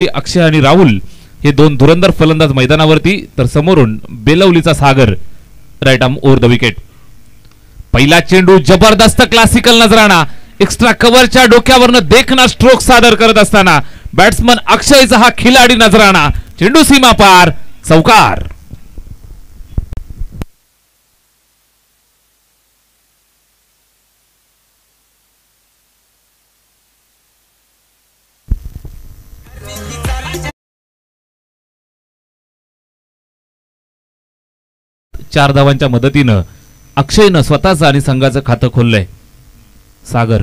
अक्षय आणि राहुल हे दोन धुरंधर फलंदाज मैदानावरती, तर समोरून बेलवलीचा Sagar right arm over the wicket. पहिला चेंडू जबरदस्त क्लासिकल नजराणा, एक्स्ट्रा कव्हरच्या डोक्यावरनं देखना स्ट्रोक सादर करत असताना बॅट्समन अक्षयचा हा खिलाडी नजराणा, चेंडू सीमा पार, चौकार. चार धावांच्या मदतीनं अक्षयनं स्वतःचं आणि संघाचं खातं खोललंय. सागर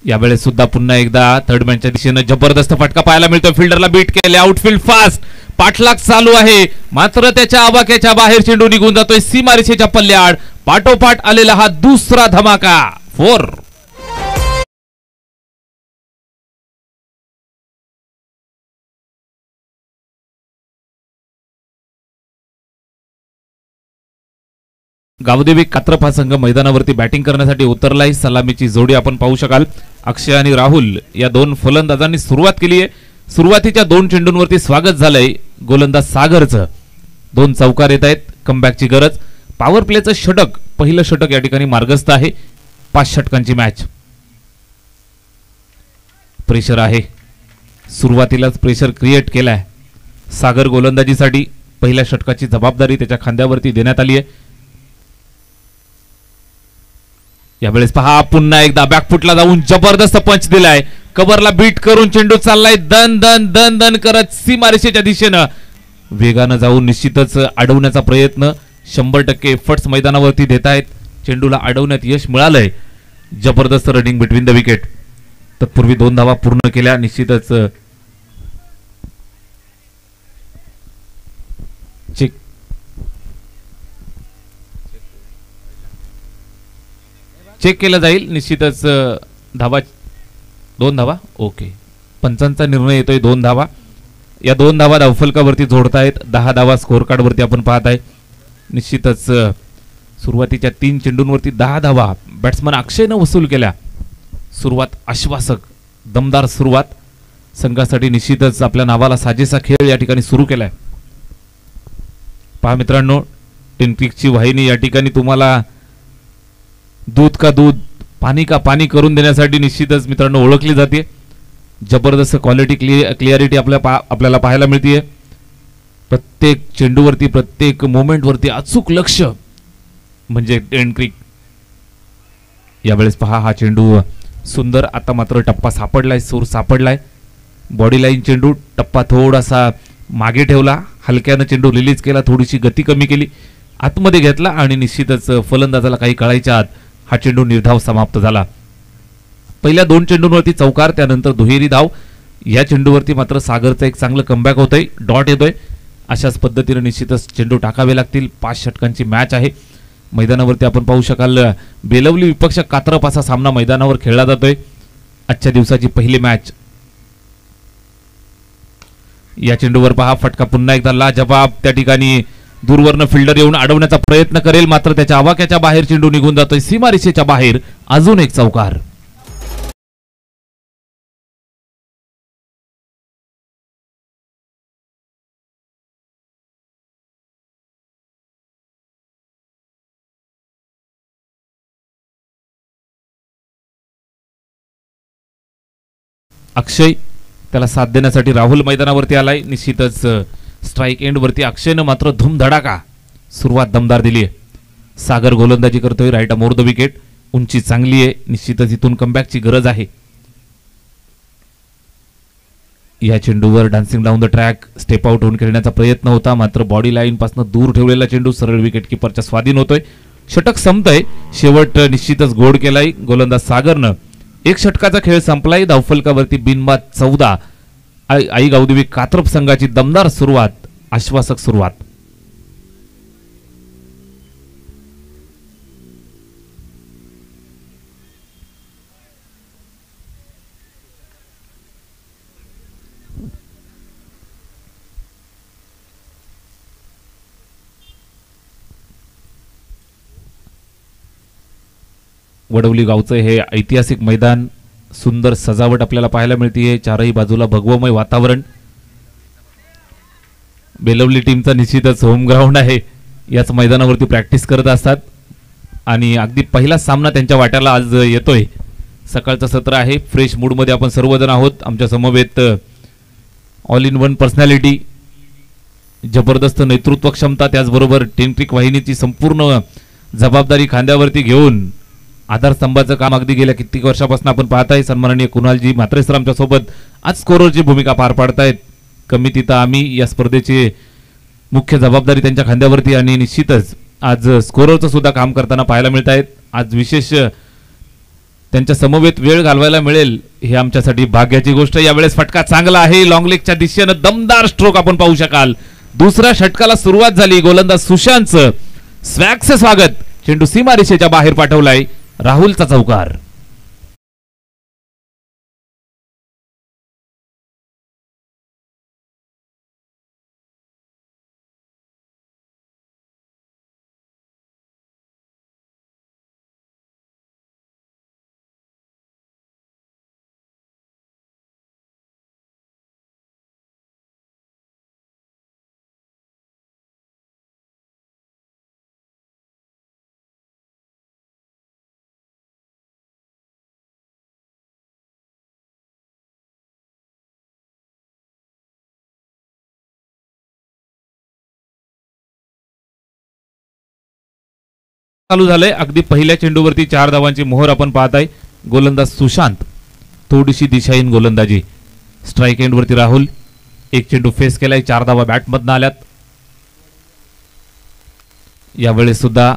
यावेळेस सुद्धा पुन्हा एकदा थर्ड मॅनच्या दिशेनं जबरदस्त फटका पाहायला मिळतो. फिल्डरला बीट केले, आउटफील्ड फास्ट, पाठलाग चालू आहे, मात्र त्याच्या आवाक्याच्या बाहेर चेंडू निघून जातोय सीमारेषेच्या पल्ल्याआड. पाठोपाठ आलेला हा दुसरा धमाका, 4. गावदेवी कात्रप हा संघ मैदानावरती बॅटिंग करण्यासाठी उतरलाय. सलामीची जोडी आपण पाहू शकाल. अक्षय आणि राहुल या दोन फलंदाजांनी सुरुवात केली आहे. सुरुवातीच्या दोन चेंडूंवरती स्वागत झालंय गोलंदाज सागरचं. दोन चौकार येत आहेत, कमबॅकची गरज. पॉवर प्लेचं षटक, पहिलं षटक या ठिकाणी मार्गस्थ आहे. 5 षटकांची मॅच. प्रेशर आहे, सुरुवातीलाच प्रेशर क्रिएट केलाय. सागर गोलंदाजीसाठी पहिल्या षटकाची जबाबदारी त्याच्या खांद्यावरती देण्यात आली आहे. यावेळेस पहा, पुन्हा एकदा बॅकफुटला जाऊन जबरदस्त पंच दिलाय. कव्हरला बीट करून चेंडू चाललाय दन दन दन दन करत सीमारेषेच्या दिशेनं. वेगानं जाऊन निश्चितच अडवण्याचा प्रयत्न 100% एफर्ट्स मैदानावरती देत आहेत. चेंडूला अडवण्यात यश मिळालंय. जबरदस्त रनिंग बिटवीन द विकेट. तत्पूर्वी 2 धावा पूर्ण केल्या. निश्चितच चेक चेक केलं जाईल. निश्चितच धावा, 2 धावा. ओके, पंचांचा निर्णय येतोय 2 धावा. या 2 धावा धावफलकावरती जोडतायत. 10 धावा स्कोर कार्ड वरती आपण पाहत आहे. निश्चितच सुरुवातीच्या 3 चेंडूंवरती 10 धावा बॅट्समन अक्षयनं वसूल केल्या. सुरुवात आश्वासक, दमदार सुरुवात. संघासाठी निश्चितच आपल्या नावाला साजेसा खेळ या ठिकाणी सुरू केलाय. पहा मित्रांनो, टेनक्रिकची वाहिनी या ठिकाणी तुम्हाला दूध का दूध, पाणी का पाणी करून देण्यासाठी निश्चितच मित्रांनो ओळखली जाते. जबरदस्त क्वालिटी, क्लिअरिटी आपल्याला पाहायला मिळते. प्रत्येक चेंडूवरती, प्रत्येक मोमेंटवरती अचूक लक्ष म्हणजे टेनक्रिक. यावेळेस पहा, हा चेंडू सुंदर. आता मात्र टप्पा सापडलाय, सूर सापडलाय. बॉडी लाईन चेंडू, टप्पा थोडासा मागे ठेवला, हलक्यानं चेंडू रिलीज केला, थोडीशी गती कमी केली, आतमध्ये घेतला आणि निश्चितच फलंदाजाला काही कळायच्या आत हा चेंडू निर्धाव समाप्त झाला. पहिल्या 2 चेंडूंवरती चौकार, त्यानंतर दुहेरी धाव. या चेंडूवरती मात्र सागरचं एक चांगलं कमबॅक होतंय, डॉट येतोय. अशाच पद्धतीने निश्चितच चेंडू टाकावे लागतील. 5 षटकांची मॅच आहे. मैदानावरती आपण पाहू शकाल, बेलवली विपक्ष कात्रप असा सामना मैदानावर खेळला जातोय. आजच्या दिवसाची पहिली मॅच. या चेंडूवर पहा, फटका पुन्हा एकदा लाजवाब. त्या ठिकाणी दूरवरनं फिल्डर येऊन अडवण्याचा प्रयत्न करेल, मात्र त्याच्या आवाक्याच्या बाहेर चेंडू निघून जातोय सीमारेषेच्या बाहेर. अजून एक चौकार. अक्षय, त्याला साथ देण्यासाठी राहुल मैदानावरती आलाय. निश्चितच स्ट्राइक एंड वरती अक्षयनं मात्र धूमधडाका सुरुवात दमदार दिली आहे. सागर गोलंदाजी करतोय, right arm over the wicket. उंची चांगली आहे, निश्चितच इथून कमबॅकची गरज आहे. या चेंडूवर dancing down the track, step out होऊन खेळण्याचा प्रयत्न होता, मात्र बॉडी लाईन पासून दूर ठेवलेला चेंडू सरळ विकेट किपरच्या स्वाधीन होतोय. षटक संपतंय. शेवट निश्चितच गोड केलाय गोलंदाज सागरनं. 1 षटकाचा खेळ संपलाय. धावफलकावरती बिनबाद 14. आई गावदेवी कात्रप संघाची दमदार सुरुवात, आश्वासक सुरुवात. वडवली गावचं हे ऐतिहासिक मैदान सुंदर सजावट आपल्याला पाहायला मिळते. चारही बाजूला भगवमय वातावरण. बेलवली टीमचा निश्चितच होम ग्राउंड आहे. याच मैदानावरती प्रॅक्टिस करत असतात आणि अगदी पहिला सामना त्यांच्या वाट्याला आज येतोय. सकाळचं सत्र आहे. फ्रेश मूडमध्ये आपण सर्वजण आहोत. आमच्या समवेत ऑल इन वन पर्सनॅलिटी, जबरदस्त नेतृत्व क्षमता, त्याचबरोबर टेंट्रिक वाहिनीची संपूर्ण जबाबदारी खांद्यावरती घेऊन आधारस्तंभाचं काम अगदी गेल्या कित्येक वर्षापासून आपण पाहताय. सन्माननीय कुणालजी म्हात्रे सर आमच्या सोबत आज स्कोररची भूमिका पार पाडतायत. कमी तिथं आम्ही या स्पर्धेची मुख्य जबाबदारी त्यांच्या खांद्यावरती आणि निश्चितच आज स्कोररचं सुद्धा काम करताना पाहायला मिळत आहेत. आज विशेष त्यांच्या समवेत वेळ घालवायला मिळेल हे आमच्यासाठी भाग्याची गोष्ट. यावेळेस फटका चांगला आहे. लॉंग लेगच्या दिशेनं दमदार स्ट्रोक आपण पाहू शकाल. दुसऱ्या षटकाला सुरुवात झाली. गोलंदाज सुशांतचं स्वॅगचं स्वागत. चेंडू सीमारेषेच्या बाहेर पाठवलाय. राहुलचा चौकार. चालू झालंय. अगदी पहिल्या चेंडूवरती 4 धावांची मोहर आपण पाहताय. गोलंदाज सुशांत, थोडीशी दिशाहीन गोलंदाजी. स्ट्राईक एंडवरती राहुल. एक चेंडू फेस केलाय. 4 धावा बॅटमधनं आल्यात. यावेळेस सुद्धा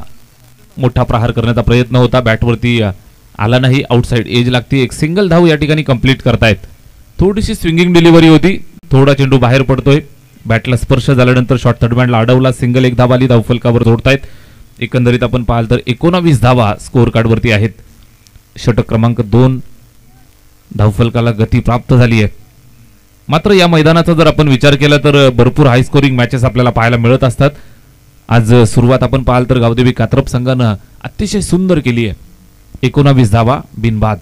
मोठा प्रहार करण्याचा प्रयत्न होता, बॅटवरती आला नाही. आउटसाइड एज लागते. एक सिंगल धाव या ठिकाणी कंप्लीट करतायत. थोडीशी स्विंगिंग डिलिव्हरी होती. थोडा चेंडू बाहेर पडतोय. बॅटला स्पर्श झाल्यानंतर शॉट थर्डमॅनला अडवला. सिंगल एक धाव आली. धावफलकावर जोडतायत. एकंदरीत आपण पाहाल तर 19 धावा स्कोअर कार्डवरती आहेत. षटक क्रमांक 2 धावफलकाला गती प्राप्त झाली आहे. मात्र या मैदानाचा जर आपण विचार केला तर भरपूर हाय स्कोरिंग मॅचेस आपल्याला पाहायला मिळत असतात. आज सुरुवात आपण पाहाल तर गावदेवी कात्रप संघानं अतिशय सुंदर केली आहे. 19 धावा बिनबाद.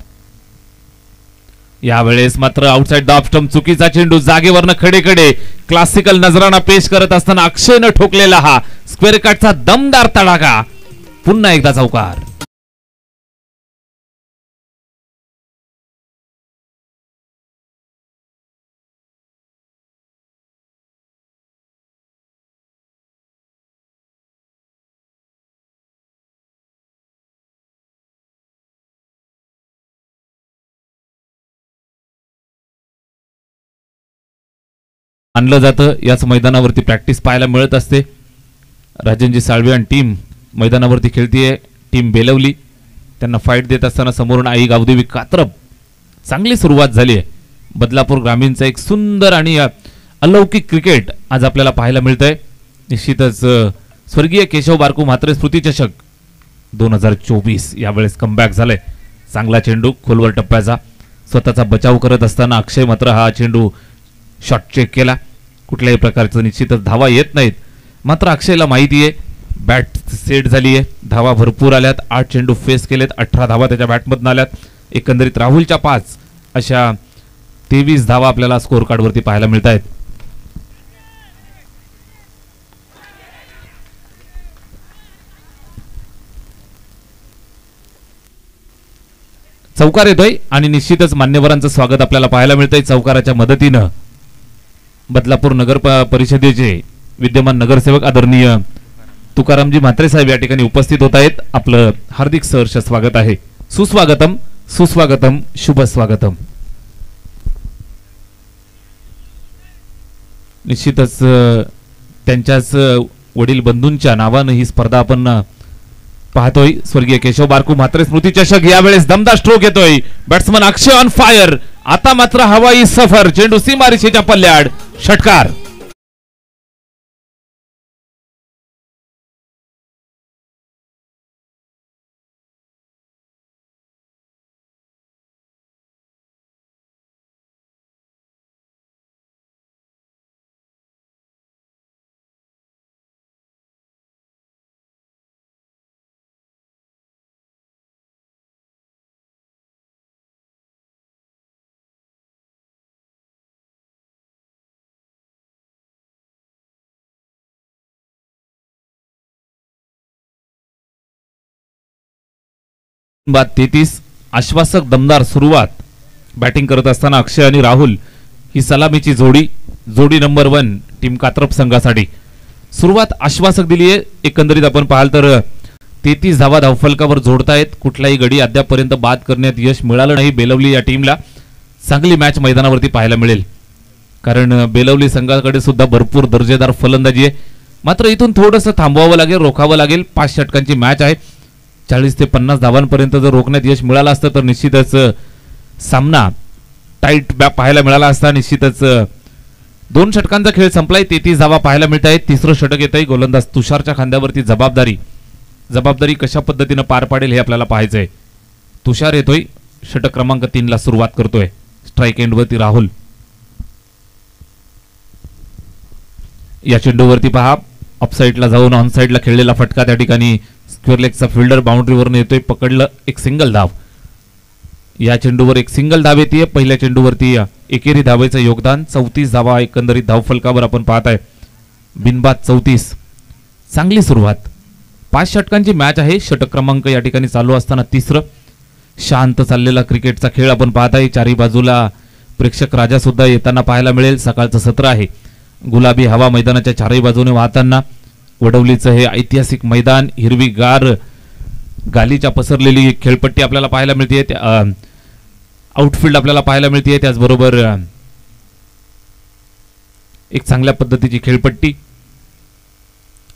यावेळेस मात्र आउटसाइड द ऑफ स्टंप चुकीचा चेंडू. जागेवरनं खडेखडे क्लासिकल नजराणा पेश करत असताना अक्षयनं ठोकलेला हा स्क्वेअर कटचा दमदार तडाखा. पुन्हा एकदा चौकार. आणलं जातं. याच मैदानावरती प्रॅक्टिस पाहायला मिळत असते. राजनजी साळवे आणि टीम मैदानावरती खेळतीये. टीम बेलवली त्यांना फाईट देत असताना समोरून आई गावदेवी कात्रप. चांगली सुरुवात झाली आहे. बदलापूर ग्रामीणचा एक सुंदर आणि अलौकिक क्रिकेट आज आपल्याला पाहायला मिळतंय. निश्चितच स्वर्गीय केशव बारकू म्हात्रे स्मृती चषक 2024 यावेळेस कमबॅक झालाय. चांगला चेंडू खोलवर टप्प्याचा. स्वतःचा बचाव करत असताना अक्षय मात्र हा चेंडू शॉट चेक केला. कुठल्याही प्रकारचं निश्चितच धावा येत नाहीत. मात्र अक्षयला माहिती आहे बॅट सेट झाली आहे. धावा भरपूर आल्यात. 8 चेंडू फेस केलेत. 18 धावा त्याच्या बॅटमधून आल्यात. एकंदरीत राहुलच्या 5 अशा 23 धावा आपल्याला स्कोअर कार्डवरती पाहायला मिळत आहेत. चौकार येतोय आणि निश्चितच मान्यवरांचं स्वागत आपल्याला पाहायला मिळतंय. चौकाराच्या मदतीनं बदलापूर नगर परिषदेचे विद्यमान नगरसेवक आदरणीय तुकारामजी म्हात्रे साहेब या ठिकाणी उपस्थित होत आहेत. आपलं हार्दिक सहर्ष स्वागत आहे. सुस्वागतम, सुस्वागतम, शुभ स्वागतम. निश्चितच त्यांच्याच वडील बंधूंच्या नावानं ही स्पर्धा आपण पाहतोय. स्वर्गीय केशव बारकू म्हात्रे स्मृती चषक. यावेळेस दमदार स्ट्रोक येतोय. Batsman Akshay on fire. आता मात्र हवाई सफर. चेंडू सीमारेषेच्या पल्ल्याड. षटकार. बाद 33 आश्वासक दमदार सुरुवात. बॅटिंग करत असताना अक्षय आणि राहुल ही सलामीची जोडी नंबर 1 टीम कात्रप संघासाठी. सुरुवात आश्वासक दिली आहे. एकंदरीत आपण पाहाल तर 33 धावा धावफलकावर जोडतायत. कुठलाही गडी अद्यापर्यंत बाद करण्यात यश मिळालं नाही बेलवली या टीमला. चांगली मॅच मैदानावरती पाहायला मिळेल, कारण बेलवली संघाकडे सुद्धा भरपूर दर्जेदार फलंदाजी आहे. मात्र इथून थोडंसं थांबवावं लागेल, रोखावं लागेल. 5 षटकांची मॅच आहे. 40 ते 50 धावांपर्यंत जर रोखण्यात यश मिळालं असतं तर निश्चितच सामना टाईट पाहायला मिळाला असता. निश्चितच 2 षटकांचा खेळ संपलाय. 33 धावा पाहायला मिळत आहेत. तिसरं षटक येत आहे. गोलंदाज तुषारच्या खांद्यावरती जबाबदारी कशा पद्धतीनं पार पाडेल हे आपल्याला पाहायचंय. तुषार येतोय. षटक क्रमांक 3 ला सुरुवात करतोय. स्ट्राईक एंडवरती राहुल. या चेंडूवरती पहा ऑफसाईडला जाऊन ऑन साईडला खेळलेला फटका. त्या ठिकाणी स्क्वेअर लेगचा फिल्डर बाउंड्रीवरून येतोय. पकडलं, एक सिंगल धाव. या चेंडूवर एक सिंगल धाव येते. पहिल्या चेंडूवरती एकेरी धावेचं योगदान. 34 धावा एकंदरीत धावफलकावर आपण पाहताय. बिनबाद 34. चांगली सुरुवात. 5 षटकांची मॅच आहे. षटक क्रमांक या ठिकाणी चालू असताना तिसरं. शांत चाललेला क्रिकेटचा खेळ आपण पाहताय. चारी बाजूला प्रेक्षक राजा सुद्धा येताना पाहायला मिळेल. सकाळचं सत्र आहे. गुलाबी हवा मैदानाच्या चारही बाजूने वाहताना. वडवलीचं हे ऐतिहासिक मैदान. हिरवीगार गालीच्या पसरलेली खेळपट्टी आपल्याला पाहायला मिळते. आउटफील्ड आपल्याला पाहायला मिळते. त्याचबरोबर एक चांगल्या पद्धतीची खेळपट्टी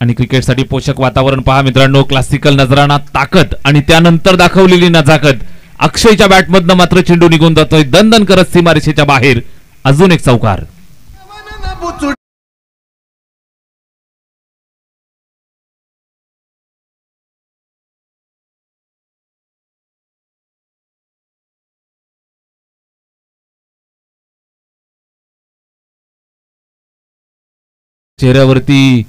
आणि क्रिकेटसाठी पोषक वातावरण पहा मित्रांनो. क्लासिकल नजराणा, ताकद आणि त्यानंतर दाखवलेली नजाकत. अक्षयच्या बॅटमधनं मात्र चेंडू निघून जातोय दणदण करत सीमारेषेच्या बाहेर. अजून एक चौकार. चेहऱ्यावरती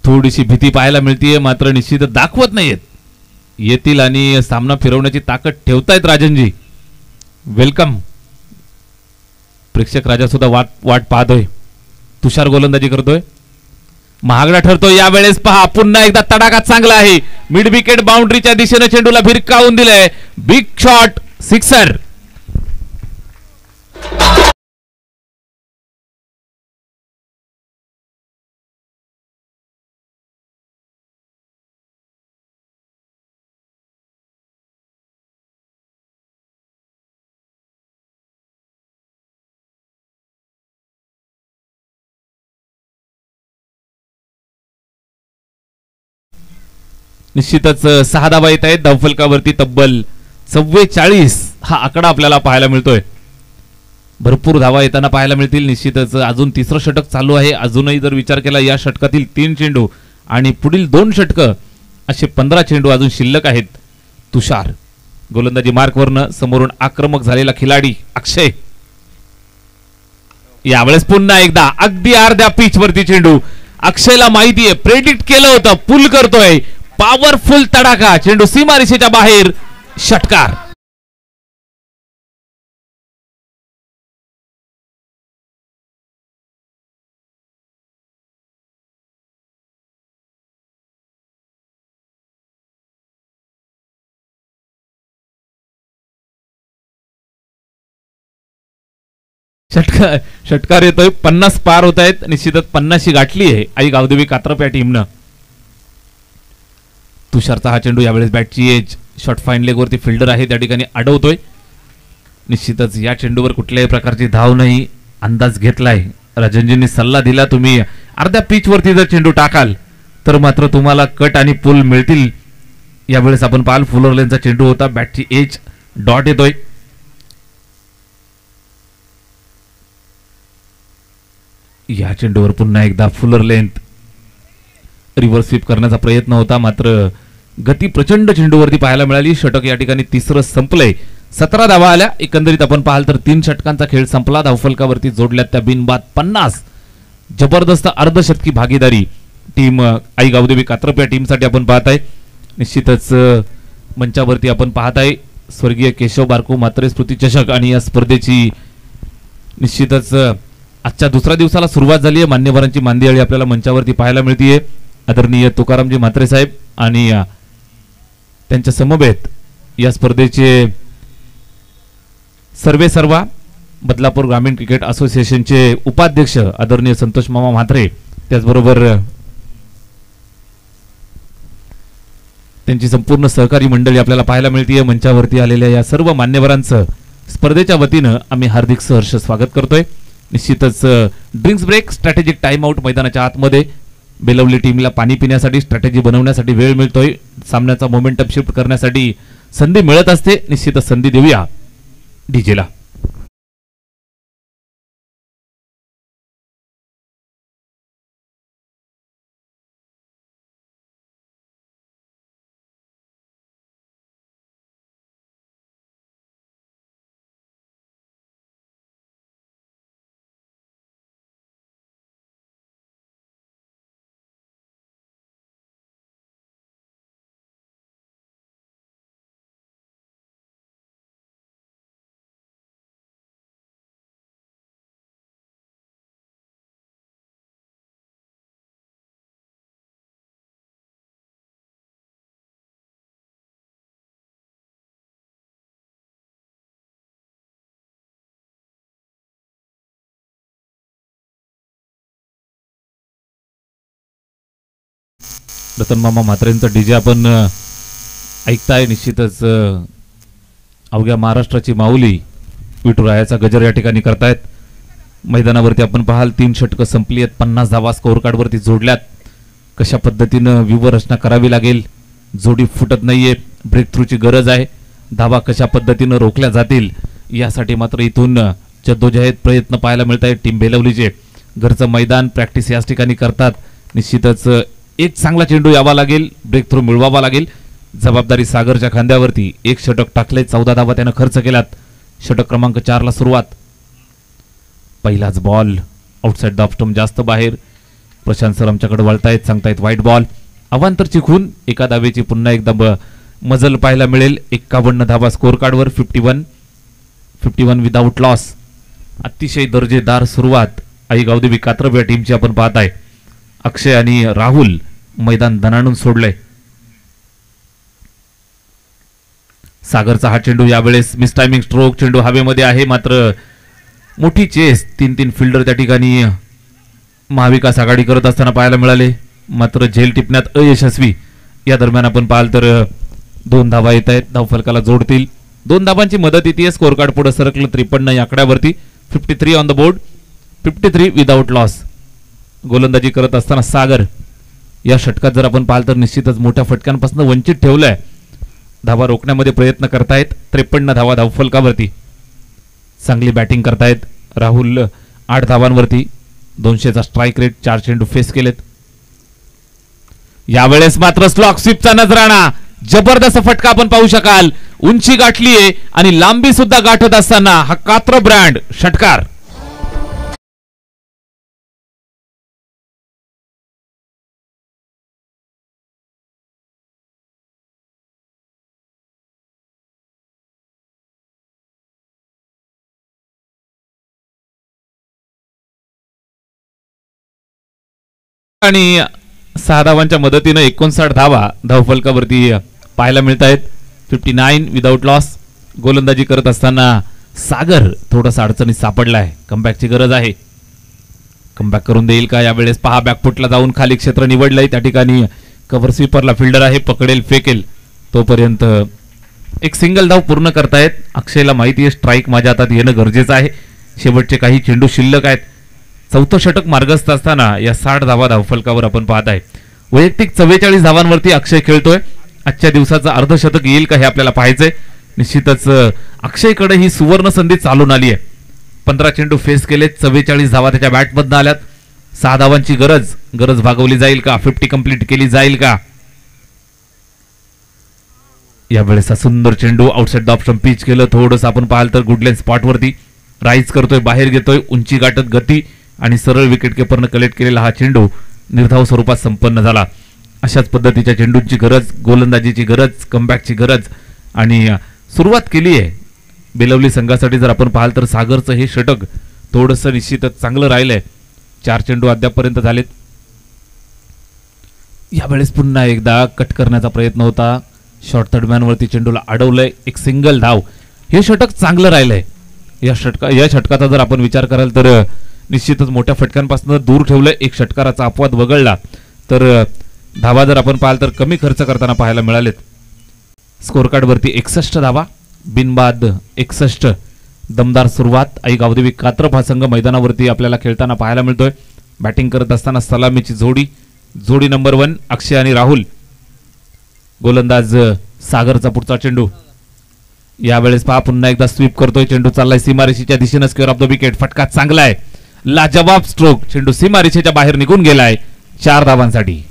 थोडीशी भीती पाहायला मिळतीये, मात्र निश्चित दाखवत नाहीयेत. येतील आणि सामना फिरवण्याची ताकद ठेवतायत राजनजी. वेलकम. प्रेक्षक राजा सुद्धा वाट पाहतोय. तुषार गोलंदाजी करतोय. महागडा ठरतोय यावेळेस. पहा पुन्हा एकदा तडाखा चांगला आहे. मिड विकेट बाउंड्रीच्या दिशेने चेंडूला भिरकावून दिलंय. Big shot, sixer. निश्चितच 6 धावा येत आहेत. धावफलकावरती तब्बल 44 हा आकडा आपल्याला पाहायला मिळतोय. भरपूर धावा येताना पाहायला मिळतील. निश्चितच अजून तिसरं षटक चालू आहे. अजूनही जर विचार केला या षटकातील 3 चेंडू आणि पुढील 2 षटकं असे 15 चेंडू अजून शिल्लक आहेत. तुषार गोलंदाजी मार्कवरनं समोरून आक्रमक झालेला खिलाडी अक्षय. यावेळेस पुन्हा एकदा अगदी अर्ध्या पिच वरती चेंडू. अक्षयला माहितीये, प्रेडिक्ट केलं होतं, पुल करतोय. पॉवरफुल तडाखा. चेंडू सीमारेषेच्या बाहेर. षटकार. षटकार येतोय. 50 पार होत आहेत. निश्चितच 50शी गाठली आहे आई गावदेवी कात्रप या टीमनं. तुषारचा हा चेंडू यावेळेस बॅटची एज. शॉर्ट फाईन लेग वरती फिल्डर आहे त्या ठिकाणी अडवतोय. निश्चितच या चेंडूवर कुठल्याही प्रकारची धाव नाही. अंदाज घेतलाय. राजनजींनी सल्ला दिला, तुम्ही अर्ध्या पिच वरती जर चेंडू टाकाल तर मात्र तुम्हाला कट आणि पुल मिळतील. यावेळेस आपण पाहाल फुलर लेनचा चेंडू होता. बॅटची एज. डॉट येतोय. या चेंडूवर पुन्हा एकदा फुलर लेंथ. रिव्हर्स स्वीप करण्याचा प्रयत्न होता, मात्र गती प्रचंड चेंडूवरती पाहायला मिळाली. षटक या ठिकाणी तिसरं संपलंय. 17 धावा आल्या. एकंदरीत आपण पाहाल तर 3 षटकांचा खेळ संपला. धावफलकावरती जोडल्यात त्या बिनबाद 50. जबरदस्त अर्धशतकी भागीदारी टीम आई गावदेवी कात्रप या टीमसाठी आपण पाहताय. निश्चितच मंचावरती आपण पाहताय स्वर्गीय केशव बारको म्हात्रे स्मृती चषक आणि या स्पर्धेची निश्चितच आजच्या दुसऱ्या दिवसाला सुरुवात झाली आहे. मान्यवरांची मांदियाळी आपल्याला मंचावरती पाहायला मिळतीये. आदरणीय तुकारामजी म्हात्रे साहेब आणि त्यांच्या समवेत या स्पर्धेचे सर्वेसर्वा बदलापूर ग्रामीण क्रिकेट असोसिएशनचे उपाध्यक्ष आदरणीय संतोष मामा म्हात्रे, त्याचबरोबर त्यांची संपूर्ण सहकारी मंडळी आपल्याला पाहायला मिळते. मंचावरती आलेल्या या सर्व मान्यवरांचं स्पर्धेच्या वतीनं आम्ही हार्दिक सहर्ष स्वागत करतोय. निश्चितच drinks break, strategic time out मैदानाच्या आतमध्ये बेलवली टीमला पाणी पिण्यासाठी, स्ट्रॅटेजी बनवण्यासाठी वेळ मिळतोय. सामन्याचा मोमेंटम शिफ्ट करण्यासाठी संधी मिळत असते. निश्चितच संधी देऊया डीजेला. रतन मामा म्हात्रेंचा डीजे आपण ऐकताय. निश्चितच अवघ्या महाराष्ट्राची माऊली विठुरायाचा गजर या ठिकाणी करतायत. मैदानावरती आपण पाहाल 3 षटकं संपली आहेत, 50 धावा स्कोअर कार्डवरती जोडल्यात. कशा पद्धतीनं व्यूहरचना करावी लागेल, जोडी फुटत नाहीये, ब्रेक थ्रूची गरज आहे. धावा कशा पद्धतीनं रोखल्या जातील यासाठी मात्र इथून जद्दोजहद प्रयत्न पाहायला मिळत आहेत. टीम बेलवलीचे घरचं मैदान, प्रॅक्टिस याच ठिकाणी करतात. निश्चितच एक चांगला चेंडू यावा लागेल, ब्रेक थ्रू मिळवावा लागेल. जबाबदारी सागरच्या खांद्यावरती. 1 षटक टाकले, 14 धावा त्यानं खर्च केल्यात. षटक क्रमांक 4 ला सुरुवात. पहिलाच ball outside the off stump, जास्त बाहेर. प्रशांत सर आमच्याकडे वळतायत, सांगतायत व्हाईट बॉल. अवांतर चिखून एका धावेची पुन्हा एकदा मजल पाहायला मिळेल. 51 धावा स्कोअर कार्डवर. 51 विदाउट लॉस. अतिशय दर्जेदार सुरुवात आई गावदेवी कात्रप या टीमची आपण पाहत आहे. अक्षय आणि राहुल मैदान दणाणून सोडले. सागरचा हा चेंडू यावेळेस मिस टायमिंग स्ट्रोक. चेंडू हवेमध्ये आहे, मात्र मोठी चेस. 3 फिल्डर त्या ठिकाणी महाविकास आघाडी करत असताना पाहायला मिळाले, मात्र झेल टिपण्यात अयशस्वी. या दरम्यान आपण पाहाल तर 2 धावा येत आहेत, धावफलकाला जोडतील. 2 धावांची मदत येते. स्कोअर कार्ड पुढे सरकलं 53 या आकड्यावरती. 53 on the board. 53 without loss. गोलंदाजी करत असताना सागर या षटकात जर आपण पाहाल तर निश्चितच मोठ्या फटक्यांपासून वंचित ठेवलंय. धावा रोखण्यामध्ये प्रयत्न करतायत. 53 धावा धावफलकावरती. चांगली बॅटिंग करतायत राहुल. 8 धावांवरती, 200चा स्ट्राईक रेट. 4 चेंडू फेस केलेत. यावेळेस मात्र स्लॉक स्वीपचा नजराणा. जबरदस्त फटका आपण पाहू शकाल. उंची गाठलीये आणि लांबी सुद्धा गाठत असताना हा कात्र ब्रँड षटकार. आणि 6 धावांच्या मदतीनं 59 धावा धावफलकावरती पाहायला मिळत आहेत. 59 विदाउट लॉस. गोलंदाजी करत असताना सागर थोडासा अडचणीत सापडलाय. कमबॅकची गरज आहे. कमबॅक करून देईल का यावेळेस? पहा, बॅकफुटला जाऊन खाली क्षेत्र निवडलंय. त्या ठिकाणी कव्हर स्वीपरला फिल्डर आहे, पकडेल, फेकेल. तोपर्यंत एक सिंगल धाव पूर्ण करतायत. अक्षयला माहिती आहे स्ट्राईक माझ्या हातात येणं गरजेचं आहे. शेवटचे काही चेंडू शिल्लक आहेत. 4थं षटक मार्गस्थ असताना या 60 धावा धावफलकावर आपण पाहत आहे. वैयक्तिक 44 धावांवरती अक्षय खेळतोय. आजच्या दिवसाचं अर्धशतक येईल का हे आपल्याला पाहायचंय. निश्चितच अक्षयकडे ही सुवर्ण संधी चालून आली आहे. 15 चेंडू फेस केलेत. 44 धावा त्याच्या बॅटमधनं आल्यात. 6 धावांची गरज भागवली जाईल का? 50 कंप्लीट केली जाईल का? यावेळेस हा सुंदर चेंडू आउटसाइड द ऑप्शन पिच केलं. थोडंस आपण पाहाल तर गुडलेन स्पॉटवरती राईज करतोय, बाहेर घेतोय. उंची गाठत गती आणि सरळ विकेट किपरनं कलेक्ट केलेला हा चेंडू निर्धाव स्वरूपात संपन्न झाला. अशाच पद्धतीच्या चेंडूंची गरज, गोलंदाजीची गरज, कमबॅकची गरज आणि सुरुवात केली आहे बेलवली संघासाठी. जर आपण पाहाल तर सागरचं हे षटक थोडंसं निश्चितच चांगलं राहिलंय. 4 चेंडू अद्यापपर्यंत झालेत. यावेळेस पुन्हा एकदा कट करण्याचा प्रयत्न होता. शॉर्ट थर्डमॅन वरती चेंडूला अडवलंय, एक सिंगल धाव. हे षटक चांगलं राहिलंय. या षटकाचा जर आपण विचार कराल तर निश्चितच मोठ्या फटक्यांपासून दूर ठेवलंय. एक षटकाराचा अपवाद वगळला तर धावा जर आपण पाहाल तर कमी खर्च करताना पाहायला मिळालेत. स्कोर कार्ड वरती 61 धावा, बिनबाद 61. दमदार सुरुवात. आई गावदेवी कात्रप हा संघ मैदानावरती आपल्याला खेळताना पाहायला मिळतोय. बॅटिंग करत असताना सलामीची जोडी नंबर 1 अक्षय आणि राहुल. गोलंदाज सागरचा पुढचा चेंडू. यावेळेस पहा पुन्हा एकदा स्वीप करतोय. चेंडू चाललाय सीमारेषेच्या दिशेने. Square of the wicket. फटका चांगला आहे. लाजवाब स्ट्रोक. चेंडू सीमारेषेच्या बाहेर निघून गेलाय 4 धावांसाठी.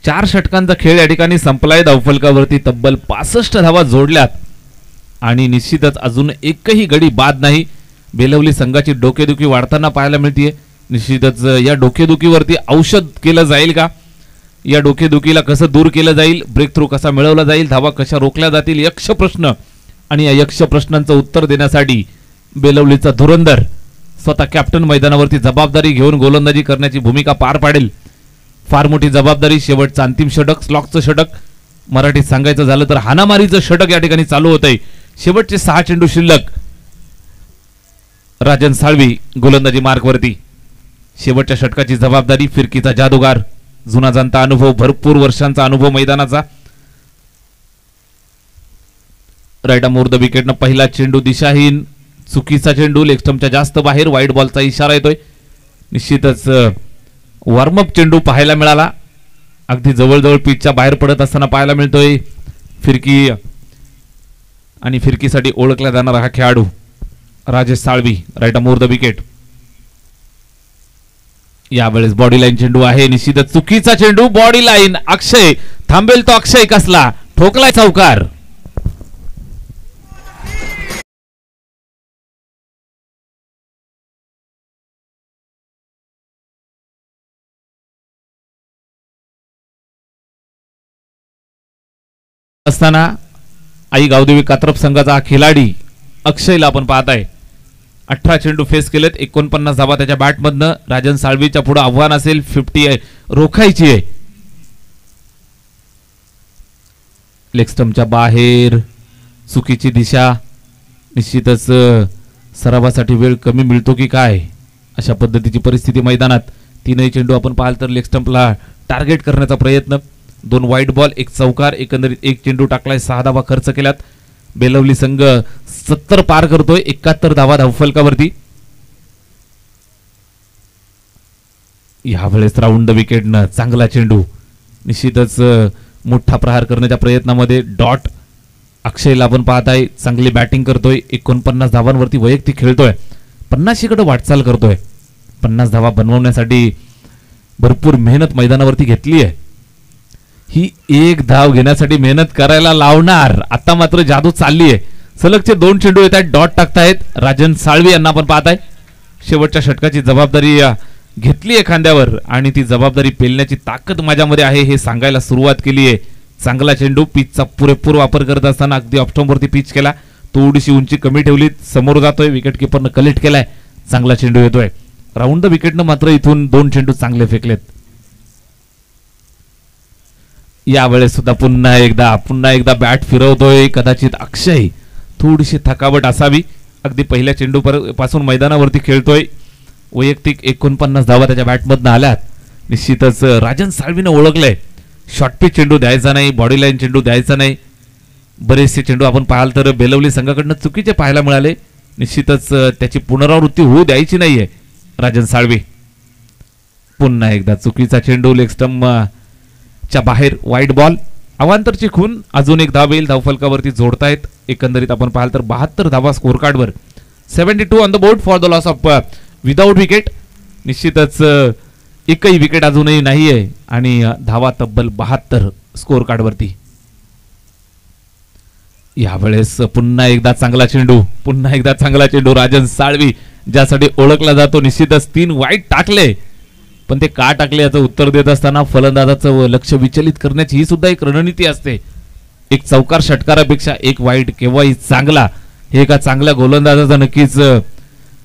चार षटकांचा खेळ या ठिकाणी संपलाय. धावफलकावरती तब्बल 65 धावा जोडल्यात आणि निश्चितच अजून एकही गडी बाद नाही. बेलवली संघाची डोकेदुखी वाढताना पाहायला मिळतीये. निश्चितच या डोकेदुखीवरती औषध केलं जाईल का? या डोकेदुखीला कसं दूर केलं जाईल? ब्रेक थ्रू कसा मिळवला जाईल? धावा कशा रोखल्या जातील? यक्ष प्रश्न. आणि या यक्ष प्रश्नांचं उत्तर देण्यासाठी बेलवलीचा धुरंधर स्वतः कॅप्टन मैदानावरती जबाबदारी घेऊन गोलंदाजी करण्याची भूमिका पार पाडेल. फार मोठी जबाबदारी. शेवटचं अंतिम षटक, स्लॉकचं षटक. मराठीत सांगायचं झालं तर हानामारीचं षटक या ठिकाणी चालू होतंय. शेवटचे 6 चेंडू शिल्लक. राजन साळवी गोलंदाजी मार्कवरती. शेवटच्या षटकाची जबाबदारी. फिरकीचा जादूगार, जुना जाणता अनुभव, भरपूर वर्षांचा अनुभव मैदानाचा. राईट मोर द विकेटनं पहिला चेंडू दिशाहीन, चुकीचा चेंडू. लेग स्टंपच्या जास्त बाहेर. वाईट बॉलचा इशारा येतोय. निश्चितच वॉर्मअप चेंडू पाहायला मिळाला. अगदी जवळजवळ पिचच्या बाहेर पडत असताना पाहायला मिळतोय. फिरकी आणि फिरकीसाठी ओळखला जाणारा हा खेळाडू Rajesh Salvi. Right more the wicket. यावेळेस बॉडी लाईन चेंडू आहे. निश्चितच चुकीचा चेंडू. Body line. अक्षय थांबेल तो. अक्षय कसला ठोकलाय चौकार. असताना आई गावदेवी कात्रप संघाचा हा खिलाडी अक्षयला आपण पाहताय. 18 चेंडू फेस केलेत. 49 धावा त्याच्या बॅटमधनं. राजन साळवीच्या पुढे आव्हान असेल. 50 आहे, रोखायची आहे. लेग स्टंपच्या बाहेर. चुकीची दिशा. निश्चितच सरावासाठी वेळ कमी मिळतो की काय अशा पद्धतीची परिस्थिती मैदानात. 3ही चेंडू आपण पाहाल तर लेग स्टंपला टार्गेट करण्याचा प्रयत्न. 2 वाईट बॉल, 1 चौकार. एकंदरीत 1 चेंडू टाकलाय. 6 धावा खर्च केल्यात. बेलवली संघ 70 पार करतोय. 71 धावा धावफलकावरती. यावेळेस राऊंड द विकेटनं चांगला चेंडू. निश्चितच मोठा प्रहार करण्याच्या प्रयत्नामध्ये डॉट. अक्षयला आपण पाहताय चांगली बॅटिंग करतोय. 49 धावांवरती वैयक्तिक खेळतोय. 50 कडे वाटचाल करतोय. 50 धावा बनवण्यासाठी भरपूर मेहनत मैदानावरती घेतली आहे. ही एक धाव घेण्यासाठी मेहनत करायला लावणार. आता मात्र जादू चालली आहे. सलगचे 2 चेंडू येत आहेत. डॉट टाकतायत राजन साळवी यांना आपण पाहताय. शेवटच्या षटकाची जबाबदारी घेतली आहे खांद्यावर आणि ती जबाबदारी पेलण्याची ताकद माझ्यामध्ये आहे हे सांगायला सुरुवात केली आहे. चांगला चेंडू. पिचचा पुरेपूर वापर करत असताना अगदी ऑफस्टंपवरती पिच केला. थोडीशी उंची कमी ठेवली. समोर जातोय. विकेट किपरनं कलेक्ट केलाय. चांगला चेंडू येतोय. राऊंड द विकेटनं मात्र इथून 2 चेंडू चांगले फेकलेत. यावेळेस सुद्धा पुन्हा एकदा बॅट फिरवतोय. कदाचित अक्षय थोडीशी थकावट असावी. अगदी पहिल्या चेंडू पासून मैदानावरती खेळतोय. वैयक्तिक 49 धावा त्याच्या बॅटमधनं आल्यात. निश्चितच राजन साळवीनं ओळखलंय शॉर्ट पिच चेंडू द्यायचा नाही, बॉडी लाईन चेंडू द्यायचा नाही. बरेचसे चेंडू आपण पाहाल तर बेलवली संघाकडनं चुकीचे पाहायला मिळाले. निश्चितच त्याची पुनरावृत्ती होऊ द्यायची नाहीये राजन साळवी. पुन्हा एकदा चुकीचा चेंडू. लेग स्टंप च्या बाहेर. वाईट बॉल. अवांतरची खून. अजून एक धाव येईल. धावफलकावरती जोडतायत. एकंदरीत आपण पाहाल तर 72 धावा स्कोर कार्डवर. 72 on the board for the loss of without wicket. निश्चितच एकही विकेट अजूनही नाहीये आणि धावा तब्बल 72 स्कोर कार्डवरती. यावेळेस पुन्हा एकदा चांगला चेंडू राजन साळवी ज्यासाठी ओळखला जातो. निश्चितच 3 वाईट टाकले, पण ते का टाकले याचं उत्तर देत असताना फलंदाजाचं लक्ष विचलित करण्याची ही सुद्धा एक रणनीती असते. एक चौकार षटकारापेक्षा एक वाईट केव्हाही चांगला, हे एका चांगल्या गोलंदाजाचं नक्कीच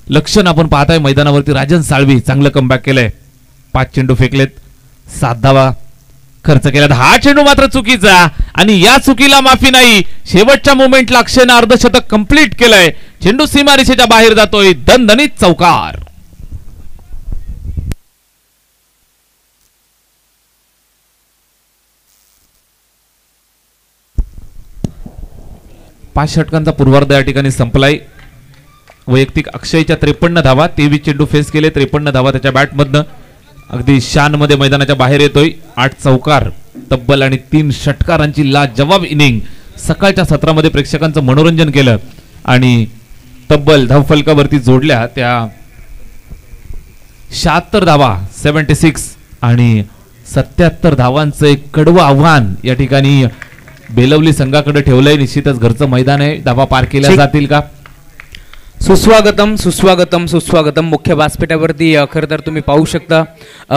लक्षण आपण पाहताय मैदानावरती. राजन साळवी चांगलं कमबॅक केलंय. 5 चेंडू फेकलेत, 7 धावा खर्च केल्यात. हा चेंडू मात्र चुकीचा आणि या चुकीला माफी नाही. शेवटच्या मोमेंटला अक्षयनं अर्धशतक कंप्लीट केलंय. चेंडू सीमारेषेच्या बाहेर जातोय. दणदणीत चौकार. 5 षटकांचा पूर्वार्ध या ठिकाणी संपलाय. वैयक्तिक अक्षयच्या 53 धावा, 23 चेंडू फेस केले, 53 धावा त्याच्या बॅटमधनं. अगदी शान मध्ये मैदानाच्या बाहेर येतोय. 8 चौकार तब्बल आणि 3 षटकारांची लाजवाब इनिंग सकाळच्या सत्रामध्ये प्रेक्षकांचं मनोरंजन केलं आणि तब्बल धावफलकावरती जोडल्या त्या 76 धावा 76 आणि 77 धावांचं एक कडवं आव्हान या ठिकाणी बेलवली संघाकडे ठेवलंय. निश्चितच घरचं मैदान आहे. धावा पार केल्या जातील का? सुस्वागतम सुस्वागतम सुस्वागतम. मुख्य व्यासपीठावरती खरं तर तुम्ही पाहू शकता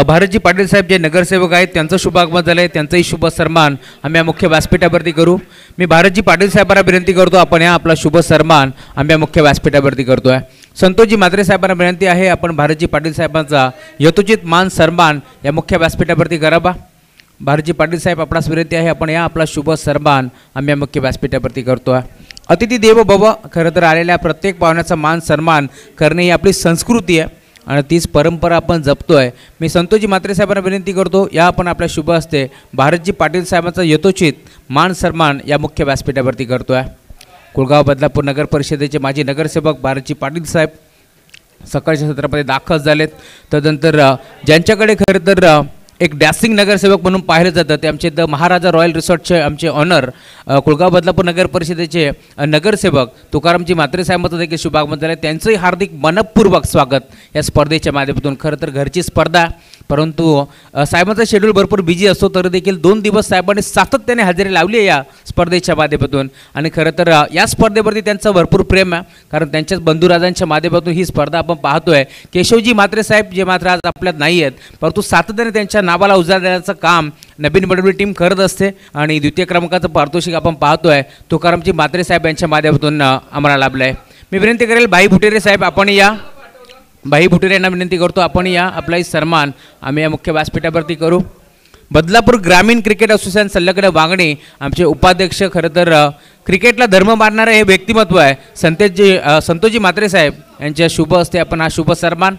भारतजी पाटील साहेब जे नगरसेवक आहेत त्यांचं शुभागमन झालं आहे. त्यांचंही शुभ सन्मान आम्ही या मुख्य व्यासपीठावरती करू. मी भारतजी पाटील साहेबांना विनंती करतो आपण या आपला शुभ सन्मान आम्ही या मुख्य व्यासपीठावरती करतो आहे. संतोषजी म्हात्रे साहेबांना विनंती आहे आपण भारतजी पाटील साहेबांचा यथोचित मान सन्मान या मुख्य व्यासपीठावरती करावा. भारतजी पाटील साहेब आपणास विनंती आहे आपण या आपला शुभ सन्मान आम्ही या मुख्य व्यासपीठावरती करतो आहे. अतिथी देवो भव. खरं तर आलेल्या प्रत्येक पाहुण्याचा मान सन्मान करणे ही आपली संस्कृती आहे आणि तीच परंपरा आपण जपतो आहे. मी संतोषजी म्हात्रे साहेबांना विनंती करतो या आपण आपल्या शुभ हस्ते भारतजी पाटील साहेबांचा यथोचित मान सन्मान या मुख्य व्यासपीठावरती करतो आहे. कुळगाव बदलापूर नगर परिषदेचे माजी नगरसेवक भारतजी पाटील साहेब सकाळच्या सत्रामध्ये दाखल झालेत. तदनंतर ज्यांच्याकडे खरं तर एक डॅसिंग नगरसेवक म्हणून पाहिलं जातं ते आमचे द महाराजा रॉयल रिसॉर्टचे आमचे ऑनर कुळगाव बदलापूर नगर परिषदेचे नगरसेवक तुकारामजी म्हात्रे साहेबांचं देखील शुभागमन झालं. त्यांचंही हार्दिक मनपूर्वक स्वागत या स्पर्धेच्या माध्यमातून. खरं तर घरची स्पर्धा, परंतु साहेबांचा शेड्यूल भरपूर बिझी असतो तरी देखील 2 दिवस साहेबांनी सातत्याने हजेरी लावली आहे या स्पर्धेच्या माध्यमातून. आणि खरं तर या स्पर्धेवरती त्यांचं भरपूर प्रेम आहे कारण त्यांच्याच बंधुराजांच्या माध्यमातून ही स्पर्धा आपण पाहतोय. केशवजी म्हात्रे साहेब जे मात्र आज आपल्यात नाही आहेत, परंतु सातत्याने त्यांच्या नावाला उजाळा देण्याचं काम नवीन बडवली टीम करत असते आणि द्वितीय क्रमांकाचं पारितोषिक आपण पाहतोय तुकारामजी म्हात्रे साहेब यांच्या माध्यमातून आम्हाला लाभलं आहे. मी विनंती करेल भाई भुटेरे साहेब आपण या. भाई भुटेरे यांना विनंती करतो आपण या आपलाही सन्मान आम्ही या मुख्य व्यासपीठावरती करू. बदलापूर ग्रामीण क्रिकेट असोसिएशन संलग्न वागणे आमचे उपाध्यक्ष. खरं तर क्रिकेटला धर्म मानणारे हे व्यक्तिमत्व आहे संतोषजी म्हात्रे साहेब यांच्या शुभ हस्ते आपण हा शुभ सन्मान.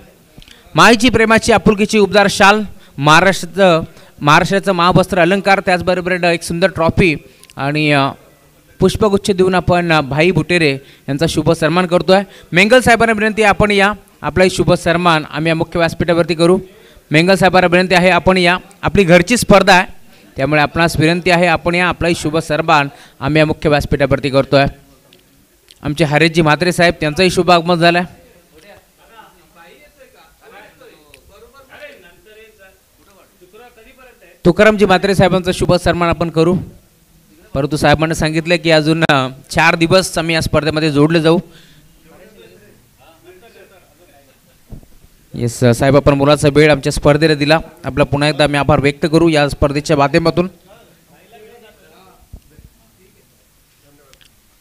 माईची प्रेमाची आपुलकीची उबदार शाल, महाराष्ट्राचं महावस्त्र अलंकार, त्याचबरोबर एक सुंदर ट्रॉफी आणि पुष्पगुच्छ देऊन आपण भाई भुटेरे यांचा शुभ सन्मान करतो आहे. मेंगल साहेबांना विनंती आहे आपण या आपलाही शुभ सन्मान आम्ही या मुख्य व्यासपीठावरती करू. मेंगल साहेबांना विनंती आहे आपण या. आपली घरची स्पर्धा आहे त्यामुळे आपणास विनंती आहे आपण या आपलाही शुभ सन्मान आम्ही या मुख्य व्यासपीठावरती करतो आहे. आमचे हरेशजी म्हात्रे साहेब त्यांचाही शुभ आगमन झालं आहे. तुकारामजी म्हात्रे साहेबांचा शुभ सन्मान आपण करू. परंतु साहेबांनी सांगितलं की अजून 4 दिवस आम्ही या स्पर्धेमध्ये जोडले जाऊ. येस साहेब आपण मुलाचा वेळ आमच्या स्पर्धेला दिला. आपला पुन्हा एकदा आम्ही आभार व्यक्त करू या स्पर्धेच्या माध्यमातून.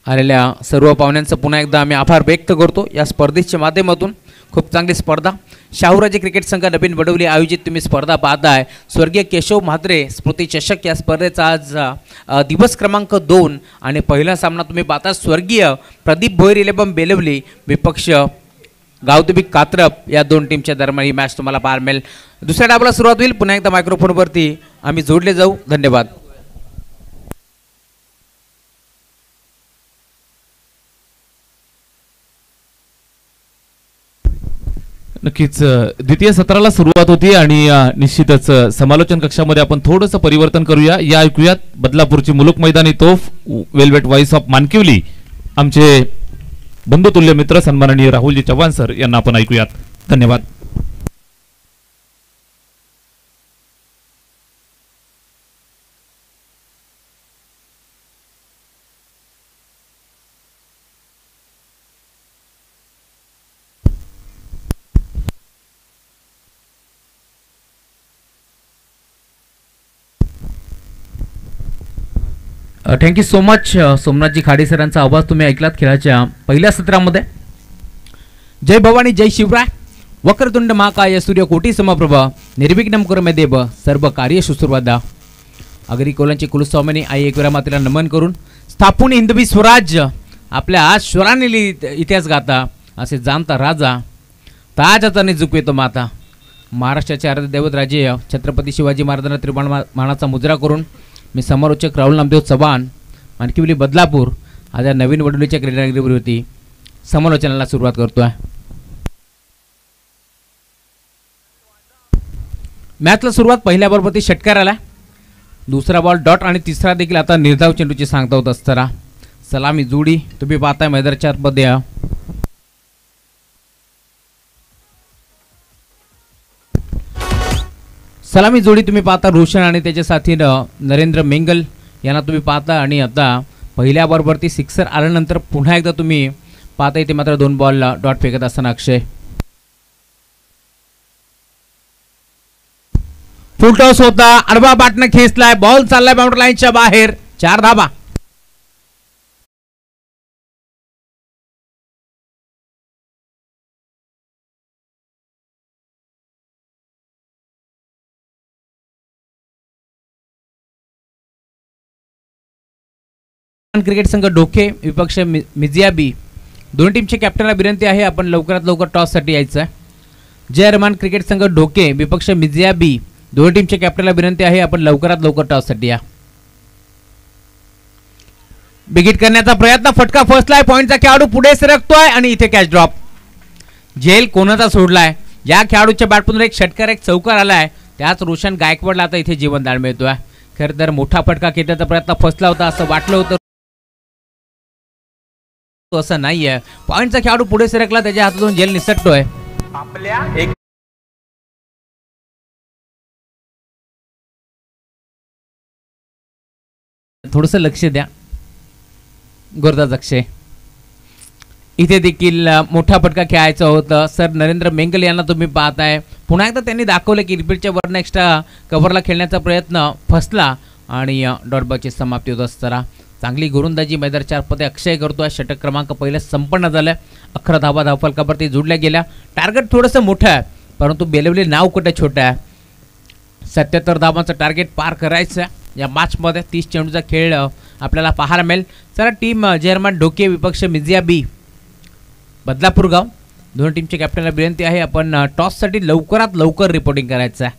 आलेल्या सर्व पाहुण्यांचं पुन्हा एकदा आम्ही आभार व्यक्त करतो या स्पर्धेच्या माध्यमातून. खूप चांगली स्पर्धा. शाहूराजे क्रिकेट संघ नवीन बडवली आयोजित तुम्ही स्पर्धा पाहताय. स्वर्गीय केशव म्हात्रे स्मृती चषक या स्पर्धेचा आज दिवस क्रमांक 2 आणि पहिला सामना तुम्ही पाहता स्वर्गीय प्रदीप भोयर इलेवन बेलवली विपक्ष गावदेवी कात्रप या 2 टीमच्या दरम्यान ही मॅच तुम्हाला पाहायला मिळेल. दुसऱ्या डावाला सुरुवात होईल. पुन्हा एकदा मायक्रोफोनवरती आम्ही जोडले जाऊ. धन्यवाद. नक्कीच द्वितीय सत्राला सुरुवात होती आणि निश्चितच समालोचन कक्षामध्ये आपण थोडंसं परिवर्तन करूया. या ऐकूयात बदलापूरची मुलुक मैदानी तोफ वेलवेट व्हॉइस ऑफ मानकिवली आमचे बंधुतुल्य मित्र सन्माननीय राहुलजी चव्हाण सर यांना आपण ऐकूयात. धन्यवाद. Thank you so much Somnathji Khade सरांचा आवाज तुम्ही ऐकलात खेळाच्या पहिल्या सत्रामध्ये. जय भवानी जय शिवराय. वक्रतुंड महाकाय सूर्यकोटी समप्रभ निर्विघ्नं कुरु मे देव सर्व कार्य सुसुर्वदा. अगरी कोलांची कुलस्वामिनी आई एकविरा मातेला नमन करून स्थापून हिंदवी स्वराज्य आपल्या आज स्वराने इतिहास गाता असे जाणता राजा ताजाचा झुकवेतो माता. महाराष्ट्राचे आराध्य दैवत राजे छत्रपती शिवाजी महाराजांना त्रिमाण मानाचा मुजरा करून मी समालोचक राहुल नामदेव चव्हाण मानकिवली बदलापूर आज या नवीन वडोलीच्या क्रीडानगरीवरती समालोचनाला सुरुवात करतोय. मॅचला सुरुवात पहिल्या बॉलवरती षटकार आला. दुसरा बॉल डॉट आणि तिसरा देखील आता निर्धाव चेंडूची सांगता होत असताना सलामी जोडी तुम्ही पाहताय मैदानाच्या आतमध्ये. सलामी जोडी तुम्ही पाहता रोशन आणि त्याच्या साथीनं नरेंद्र मेंगल यांना तुम्ही पाहता. आणि आता पहिल्या बॉलवरती सिक्सर आल्यानंतर पुन्हा एकदा तुम्ही पाहता इथे मात्र 2 बॉल डॉट फेकत असताना अक्षय. फुल टॉस होता. आडवा बाटनं खेचलाय. बॉल चाललाय बाउंड्री लाईनच्या बाहेर. 4 धाबा. क्रिकेट संघ ढोके विपक्ष मिजियाबी दोन्ही टीमचे कॅप्टनला विनंती आहे आपण लवकरात लवकर टॉससाठी यायचं आहे. जय रहमान क्रिकेट संघ ढोके विपक्ष मिजियाबी दोन्ही टीमचे कॅप्टनला विनंती आहे आपण लवकरात लवकर टॉससाठी या. बिगिट करण्याचा प्रयत्न. फटका फसलाय. पॉइंटचा खेळाडू पुढे सरकतोय आणि इथे कॅच ड्रॉप. झेल कोणाचा सोडलाय. या खेळाडूच्या बॅटमधून एक षटकार एक चौकार आलाय. त्याच रोशन गायकवाडला आता इथे जीवनदान मिळतोय. खरं तर मोठा फटका खेळण्याचा प्रयत्न फसला होता असं वाटलं होतं. असं नाहीये. पॉइंटचा खेळाडू पुढे सरकला. त्याच्या हातातून झेल निसटतोय. थोडस लक्ष द्या गोरदाज अक्षय. इथे देखील मोठा फटका खेळायचा होता. सर नरेंद्र मेंगल यांना तुम्ही पाहताय. पुन्हा एकदा त्यांनी दाखवलं की रिपीटच्या वरनं एक्स्ट्रा कव्हरला खेळण्याचा प्रयत्न फसला आणि डॉट बॉलची समाप्ती होत असताना चांगली गोलंदाजी मैदानाच्या आतमध्ये अक्षय करतोय. षटक क्रमांक पहिला संपन्न झालाय. 11 धावा धावफलकावरती जोडल्या गेल्या. टार्गेट थोडंसं मोठं आहे परंतु बेलवले नाव कुठे छोटं आहे. 77 धावांचं टार्गेट पार करायचं या मॅचमध्ये. 30 चेंडूचा खेळ आपल्याला पाहायला मिळेल. चला टीम जयरमान ढोके विपक्ष मिजियाबी बदलापूर गाव दोन टीमच्या कॅप्टनला विनंती आहे आपण टॉससाठी लवकरात लवकर रिपोर्टिंग करायचं आहे.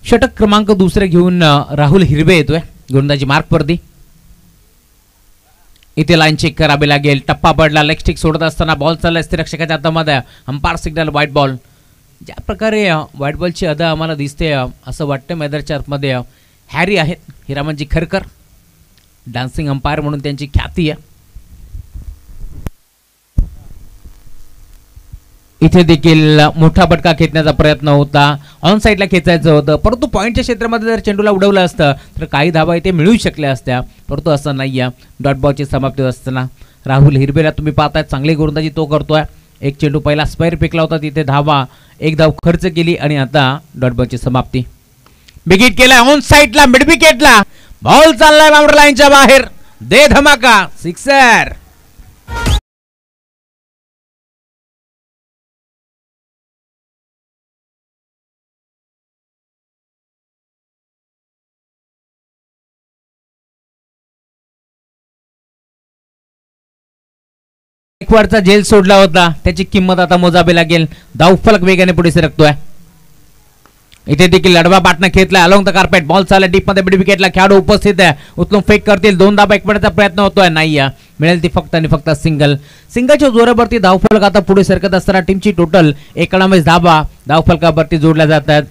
षटक क्रमांक दुसरे घेऊन राहुल हिरवे येतोय गोलंदाजी मार्कवरती. इथे लाईन चेक करावी लागेल. टप्पा पडला. लेग स्टिक सोडत असताना बॉल चालला रक्षकाच्या हातामध्ये. Umpire signal white ball. ज्या प्रकारे व्हाईट बॉलची अदा आम्हाला दिसते असं वाटतं मैदानाच्या आतमध्ये हॅरी आहेत हिरामनजी खरकर. डान्सिंग अंपायर म्हणून त्यांची ख्याती आहे. इथे देखील मोठा फटका खेचण्याचा प्रयत्न होता. ऑन साईडला खेचायचं होतं परंतु पॉईंटच्या क्षेत्रामध्ये जर चेंडूला उडवलं असतं तर काही धावा इथे मिळू शकल्या असत्या परंतु असं नाही आहे. डॉट बॉलची समाप्ती असताना राहुल हिरवेला तुम्ही पाहताय चांगली गोलंदाजी तो करतोय. एक चेंडू पहिला स्क्वेअर फेकला होता तिथे धावा एक धाव खर्च केली आणि आता डॉट बॉलची समाप्ती. बिगिट केला ऑन साईडला मिड विकेटला. बॉल चाललाय बाउंड्री लाईनच्या बाहेर. दे धमाका. सिक्सर. गायकवाडचा झेल सोडला होता त्याची किंमत आता मोजावी लागेल. धावफलक वेगाने पुढे सरकतोय. इथे देखील लढवा बाटना खेचला अलॉंग द कार्पेट. बॉल चालला डीप मध्ये मिड विकेटला. खेळाडू उपस्थित आहे. उचलून फेक करतील. 2 धावा एकवटण्याचा प्रयत्न होतोय. नाही मिळेल ती फक्त आणि फक्त सिंगल. सिंगलच्या जोरावरती धावफलक आता पुढे सरकत असताना टीमची टोटल 19 धावा धावफलकावरती जोडल्या जातात.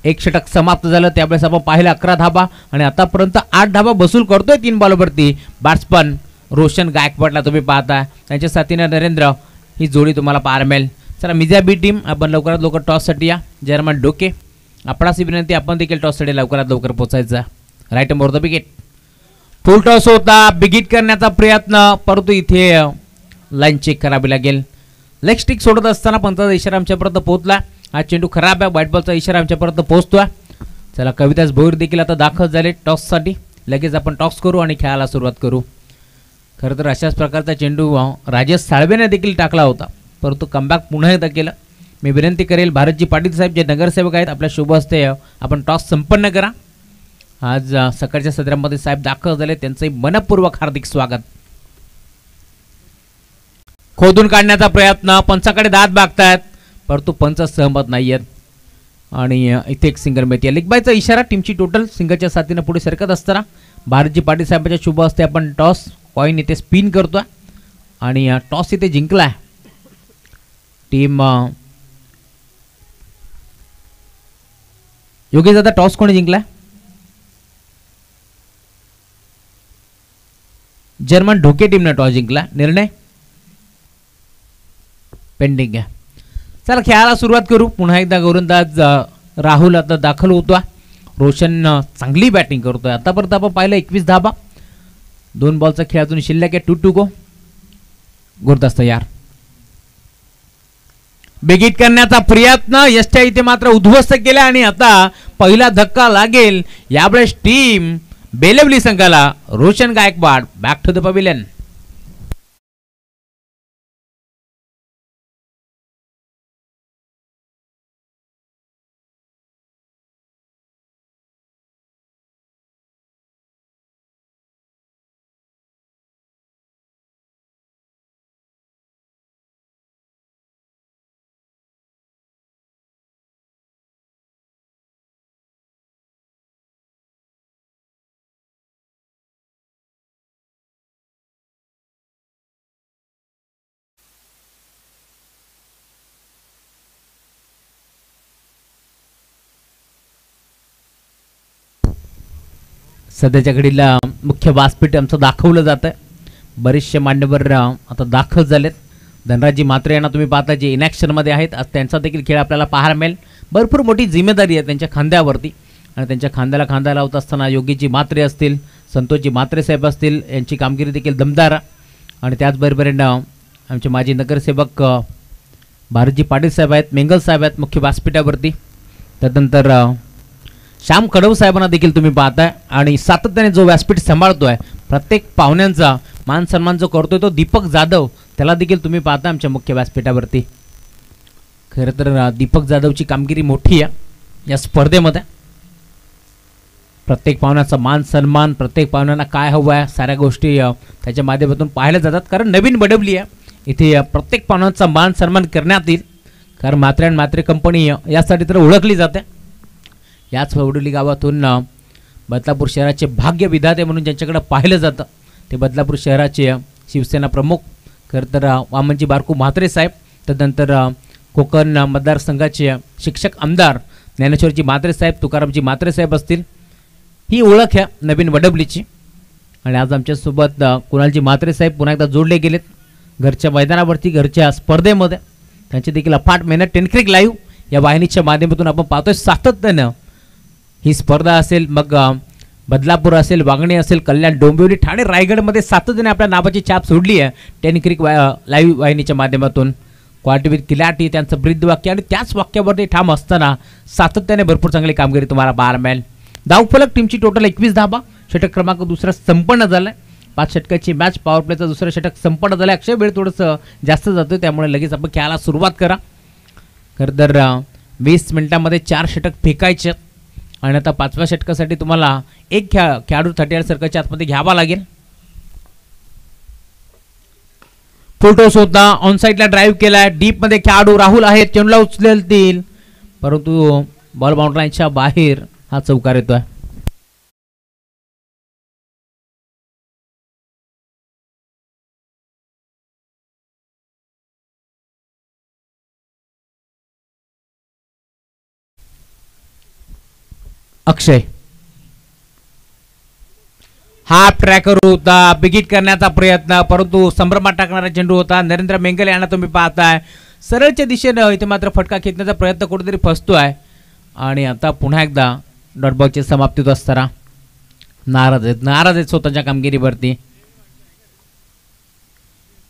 एक षटक समाप्त झालं त्यावेळेस आपण पाहिलं 11 धावा आणि आतापर्यंत 8 धावा बसूल करतोय 3 बॉलवरती बॅट्समन रोशन गायकवाडला तुम्ही पाहता, त्यांच्या साथीनं नरेंद्र, ही जोडी तुम्हाला पाहायला मिळेल. चला मिजा बी टीम आपण लवकरात लवकर टॉससाठी या. जर्मन डोके आपणास विनंती, आपण देखील टॉससाठी लवकरात लवकर पोहोचायचा. Right more the wicket. Full toss होता, बिगिट करण्याचा प्रयत्न, परंतु इथे लाईन चेक करावी लागेल. लेग स्टिक सोडत असताना पंचाचा इशारा आमच्यापर्यंत पोहोचला. हा चेंडू खराब आहे, व्हाईट बॉलचा इशारा आमच्यापर्यंत पोहोचतोय. चला कवितास भोईर देखील आता दाखल झाले टॉससाठी. लगेच आपण टॉस करू आणि खेळायला सुरुवात करू. खरं तर अशाच प्रकारचा चेंडू राजेश साळवेने देखील टाकला होता, परंतु कमबॅक पुन्हा एकदा केलं. मी विनंती करेल भारतजी पाटील साहेब जे नगरसेवक आहेत, आपल्या शुभ हस्ते आपण टॉस संपन्न करा. आज सकाळच्या सत्रामध्ये साहेब दाखल झाले, त्यांचंही मनपूर्वक हार्दिक स्वागत. खोदून काढण्याचा प्रयत्न, पंचाकडे दात बागतायत, परंतु पंच सहमत नाही आहेत आणि इथे एक सिंगल मिळते. लिगबायचा इशारा, टीमची टोटल सिंगलच्या साथीनं पुढे सरकत असताना भारतजी पाटील साहेबांच्या शुभ हस्ते आपण टॉस कॉईन इथे स्पिन करतोय आणि टॉस इथे जिंकलाय टीम योगेश दादा. टॉस कोणी जिंकलाय? जर्मन ढोके टीमने टॉस जिंकला. निर्णय पेंडिंग आहे. चला खेळायला सुरुवात करू. पुन्हा एकदा गोलंदाज राहुल आता दाखल होतो. रोशन चांगली बॅटिंग करतोय. आतापर्यंत आपण पाहिलं 21 धाबा, 2 बॉलचा खेळ अजून शिल्लक आहे. 2 गो. गुरदास तयार. बेगीट करण्याचा प्रयत्न, यष्ट्या इथे मात्र उद्ध्वस्त केला आणि आता पहिला धक्का लागेल. यावेळेस टीम बेलवली संघाला. Roshan Gaikwad back to the pavilion. सध्याच्या घडीला मुख्य व्यासपीठ आमचं दाखवलं जात आहे. बरेचसे मान्यवर आता दाखल झालेत. धनराजी म्हात्रे यांना तुम्ही पाहता जे इनॅक्शनमध्ये आहेत, आज त्यांचा देखील खेळ आपल्याला पाहायला मिळेल. भरपूर मोठी जिम्मेदारी आहे त्यांच्या खांद्यावरती आणि त्यांच्या खांद्याला खांदा लावत असताना योगीजी म्हात्रे असतील, संतोषजी म्हात्रे साहेब असतील, यांची कामगिरी देखील दमदार आणि त्याचबरोबरीनं आमचे माजी नगरसेवक भारतजी पाटील साहेब आहेत, मेंगल साहेब आहेत मुख्य व्यासपीठावरती. त्यानंतर श्याम कडव साहेबांना देखील तुम्ही पाहताय आणि सातत्याने जो व्यासपीठ सांभाळतोय, प्रत्येक पाहुण्यांचा मान सन्मान जो करतोय तो दीपक जाधव, त्याला देखील तुम्ही पाहता आमच्या मुख्य व्यासपीठावरती. खरं तर दीपक जाधवची कामगिरी मोठी आहे या स्पर्धेमध्ये. प्रत्येक पाहुण्याचा मान सन्मान, प्रत्येक पाहुण्यांना काय हवं आहे, साऱ्या गोष्टी त्याच्या माध्यमातून पाहिल्या जातात. कारण नवीन बडवली आहे इथे, प्रत्येक पाहुण्यांचा मान सन्मान करण्यात येईल. कारण म्हात्रे अँड म्हात्रे कंपनी यासाठी तर ओळखली जाते. याच वडोली गावातून बदलापूर शहराचे भाग्य विधाते म्हणून ज्यांच्याकडे पाहिलं जातं ते बदलापूर शहराचे शिवसेना प्रमुख खरं तर वामनजी बारकू म्हात्रे साहेब. त्यानंतर कोकण मतदारसंघाचे शिक्षक आमदार ज्ञानेश्वरजी म्हात्रे साहेब, तुकारामजी म्हात्रे साहेब असतील. ही ओळख आहे नवीन वडवलीची. आणि आज आमच्यासोबत कुणालजी म्हात्रे साहेब पुन्हा एकदा जोडले गेलेत घरच्या मैदानावरती, घरच्या स्पर्धेमध्ये. त्यांची देखील अफाट मेहनत. टेनक्रिक लाईव्ह या वाहिनीच्या माध्यमातून आपण पाहतोय सातत्यानं ही स्पर्धा असेल, मग बदलापूर असेल, वागणे असेल, कल्याण, डोंबिवली, ठाणे, रायगडमध्ये सातत्याने आपल्या नावाची छाप सोडली आहे टेनक्रिक लाईव्ह वाहिनीच्या माध्यमातून. क्वालिटी विथ किलाटी त्यांचं ब्रीद वाक्य आणि त्याच वाक्यावरती ठाम असताना सातत्याने भरपूर चांगली कामगिरी तुम्हाला पाहायला मिळेल. धावफलक टीमची टोटल 21 धाबा. षटक क्रमांक दुसरा संपन्न झालाय. 5 षटकाची मॅच. पॉवर प्लेचं दुसरं षटक संपन्न झालं. अक्षय वेळ थोडंसं जास्त जातो, त्यामुळे लगेच आपण खेळायला सुरुवात करा. खरं तर 20 मिनिटांमध्ये 4 षटक फेकायचे आणि आता 5व्या षटकासाठी तुम्हाला एक खेळाडू 38 सर्कलच्या आतमध्ये घ्यावा लागेल. फुल टॉस होता. ऑन साईडला ड्राईव्ह केलाय. डीपमध्ये खेळाडू राहुल आहेत, चेंडूला उचलतील, परंतु बॉल बाउंड्री लाईनच्या बाहेर हा चौकार येतोय. अक्षय हाफ ट्रॅकर होता, बिगिट करण्याचा प्रयत्न, परंतु संभ्रमात टाकणारा चेंडू होता. नरेंद्र मेंगल यांना तुम्ही पाहताय सरळच्या दिशेनं इथे मात्र फटका खेचण्याचा प्रयत्न कुठेतरी फसतो आहे. आणि आता पुन्हा एकदा डॉट बॉलची समाप्ती होत असताना नाराज आहेत स्वतःच्या कामगिरीवरती.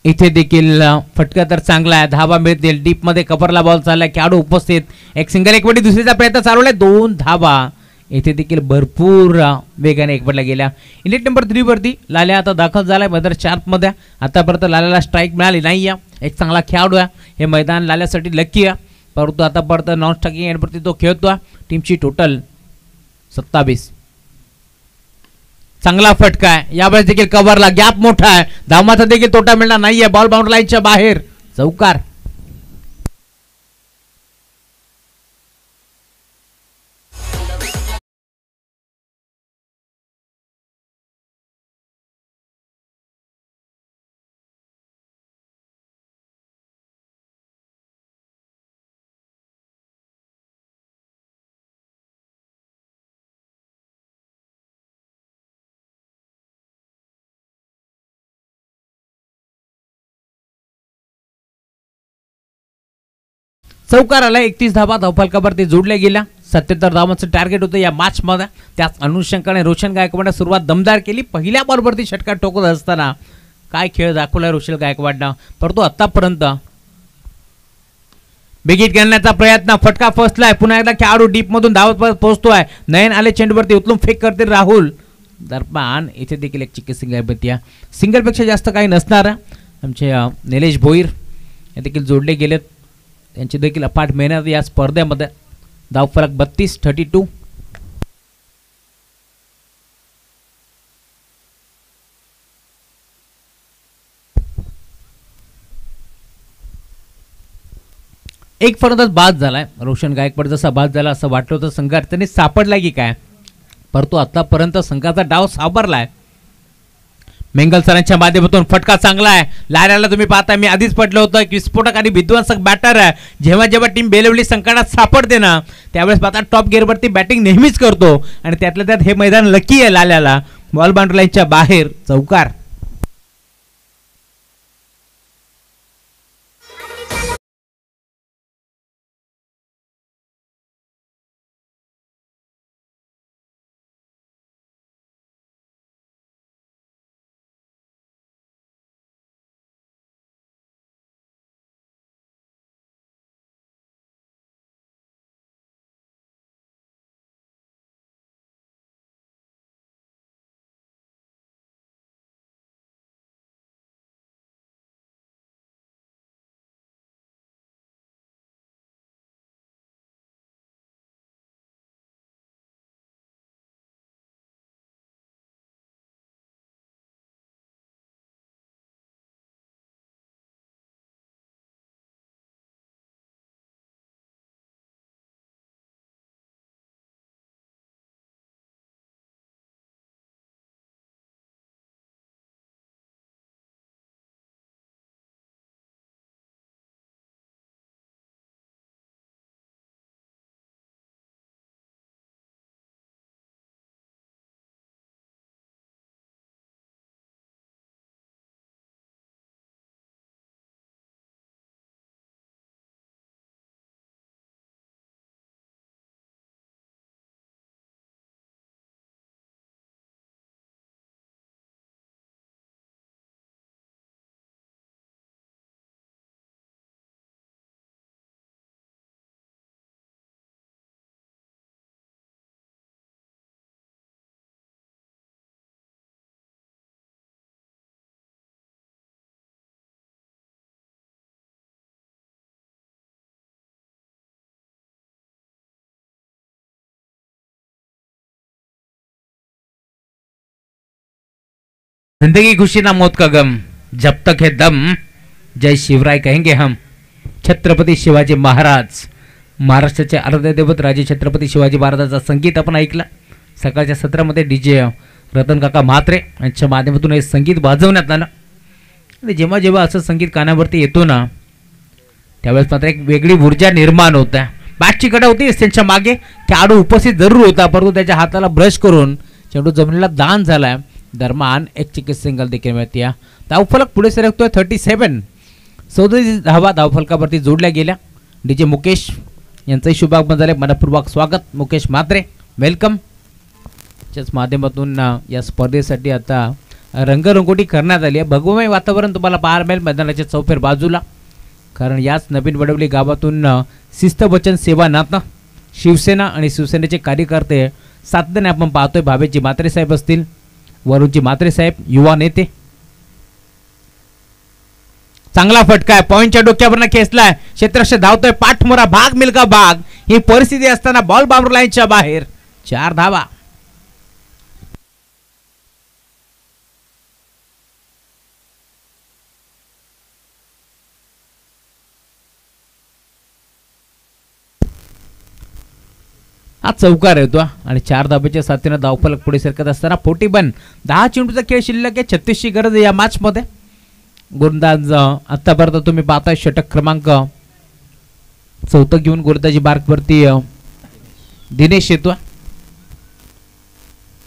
इथे देखील फटका तर चांगला आहे, धावा मिळतील. डीप मध्ये कव्हरला बॉल चाललाय, खेळाडू उपस्थित. एक सिंगल एकवटी दुसरीचा प्रयत्न चालवलाय, 2 धावा. इथे देखील भरपूर वेगाने एकवटल्या गेल्या. इनिट नंबर 3 वरती लाल्या आता दाखल झालाय मैदान शार्प मध्ये. आतापर्यंत लाल्याला स्ट्राईक मिळाली नाही. एक चांगला खेळाडू आहे, हे मैदान लाल्यासाठी लकी आहे. परंतु आतापर्यंत नॉन स्ट्रायकिंग एंडवरती तो खेळतो. टीमची टोटल 27. चांगला फटका आहे, यावेळेस देखील कव्हरला गॅप मोठा आहे, धावाचा देखील तोटा मिळणार नाहीये. बॉल बाउंड्री लाईनच्या बाहेर, चौकार. चौकार आला. 31 धावा धावफलकावरती जोडल्या गेल्या. 77 धावांचं टार्गेट होतं या मॅच मध्ये. त्याच अनुषंगाने रोशन गायकवाडने सुरुवात दमदार केली. पहिल्या बॉलवरती षटकार ठोकत असताना काय खेळ दाखवला रोशन गायकवाडनं. परंतु आतापर्यंत बिगिट करण्याचा प्रयत्न, फटका फसलाय. पुन्हा एकदा खेळाडू डीप मधून धावत पोहोचतोय. नयन आले चेंडूवरती उचलून फेक करतील राहुल. दरम्यान इथे देखील एक चिक्की सिंगल पेक्षा जास्त काही नसणार. आमचे निलेश भोईर हे देखील जोडले गेलेत. त्यांची देखील अपाट मेहनत या स्पर्धेमध्ये. धावफलक 32-32. एक फलंदाज बाद झालाय. रोशन गायकवाड जसा बाद झाला असं वाटलं होतं संघात त्याने सापडला की काय, परंतु आतापर्यंत संघाचा डाव सावरलाय. मेंगल सरांच्या माध्यमातून फटका चांगला आहे. लाऱ्याला तुम्ही पाहता, मी आधीच पटलं होतं की विस्फोटक आणि विध्वंसक बॅटर आहे. जेव्हा जेव्हा टीम बेलवली संकटात सापडते ना, त्यावेळेस पाहता टॉप गिअरवरती बॅटिंग नेहमीच करतो. आणि त्यातल्या त्यात हे मैदान लकी आहे लाल्याला. बॉल बाउंड्री लाईनच्या बाहेर, चौकार. जिंदगी खुशी ना मौत का गम, जब तक है दम, जय शिवराय कहेंगे हम. छत्रपती शिवाजी महाराज, महाराष्ट्राचे आराध्य दैवत राजे छत्रपती शिवाजी महाराजांचा संगीत आपण ऐकला. सकाळच्या सत्रामध्ये DJ रतन काका म्हात्रे यांच्या माध्यमातून हे संगीत वाजवण्यात आलं. आणि जेव्हा जेव्हा असं संगीत कानावरती येतो ना, त्यावेळेस मात्र एक वेगळी ऊर्जा निर्माण होते. बॅटची कडा होती त्यांच्या मागे, खेळाडू उपस्थित जरूर होता, परंतु त्याच्या हाताला ब्रश करून चेंडू जमिनीला दान झालाय. दरम्यान एक चिकित्सा सिंगल देखील मिळते. धावफलक पुढे सरकतोय 37. 37 धावा धावफलकावरती जोडल्या गेल्या. डीजे मुकेश यांचंही शुभागमन झाले. मनपूर्वक स्वागत मुकेश म्हात्रे, वेलकम. च्याच माध्यमातून या स्पर्धेसाठी आता रंगरंगोटी करण्यात आली आहे. भगवमय वातावरण तुम्हाला पाहायला मिळेल मैदानाच्या चौफेर बाजूला, कारण याच नवीन वडवली गावातून शिस्तवचन सेवा नातं शिवसेना आणि शिवसेनेचे कार्यकर्ते सातत्याने आपण पाहतोय. भावेजी म्हात्रे साहेब असतील, वरुणजी म्हात्रे साहेब युवा नेते. चांगला फटका आहे, पॉईंटच्या डोक्यावरनं खेचलाय, क्षेत्ररक्षक धावतोय, पाठमोरा भाग मिल्का भाग. ही परिस्थिती असताना बॉल बाउंड्री लाईनच्या बाहेर. 4 धावा. हा चौकार येतो आणि 4 धाब्याच्या साथीनं धावफलक पुढे सरकत असताना 41. 10 चेंडूचा खेळ शिल्लक आहे. 36 ची गरज आहे या मॅच मध्ये. गोलंदाज आतापर्यंत तुम्ही पाहताय षटक क्रमांक 4 घेऊन गोलंदाजी मार्कवरती दिनेश येतो.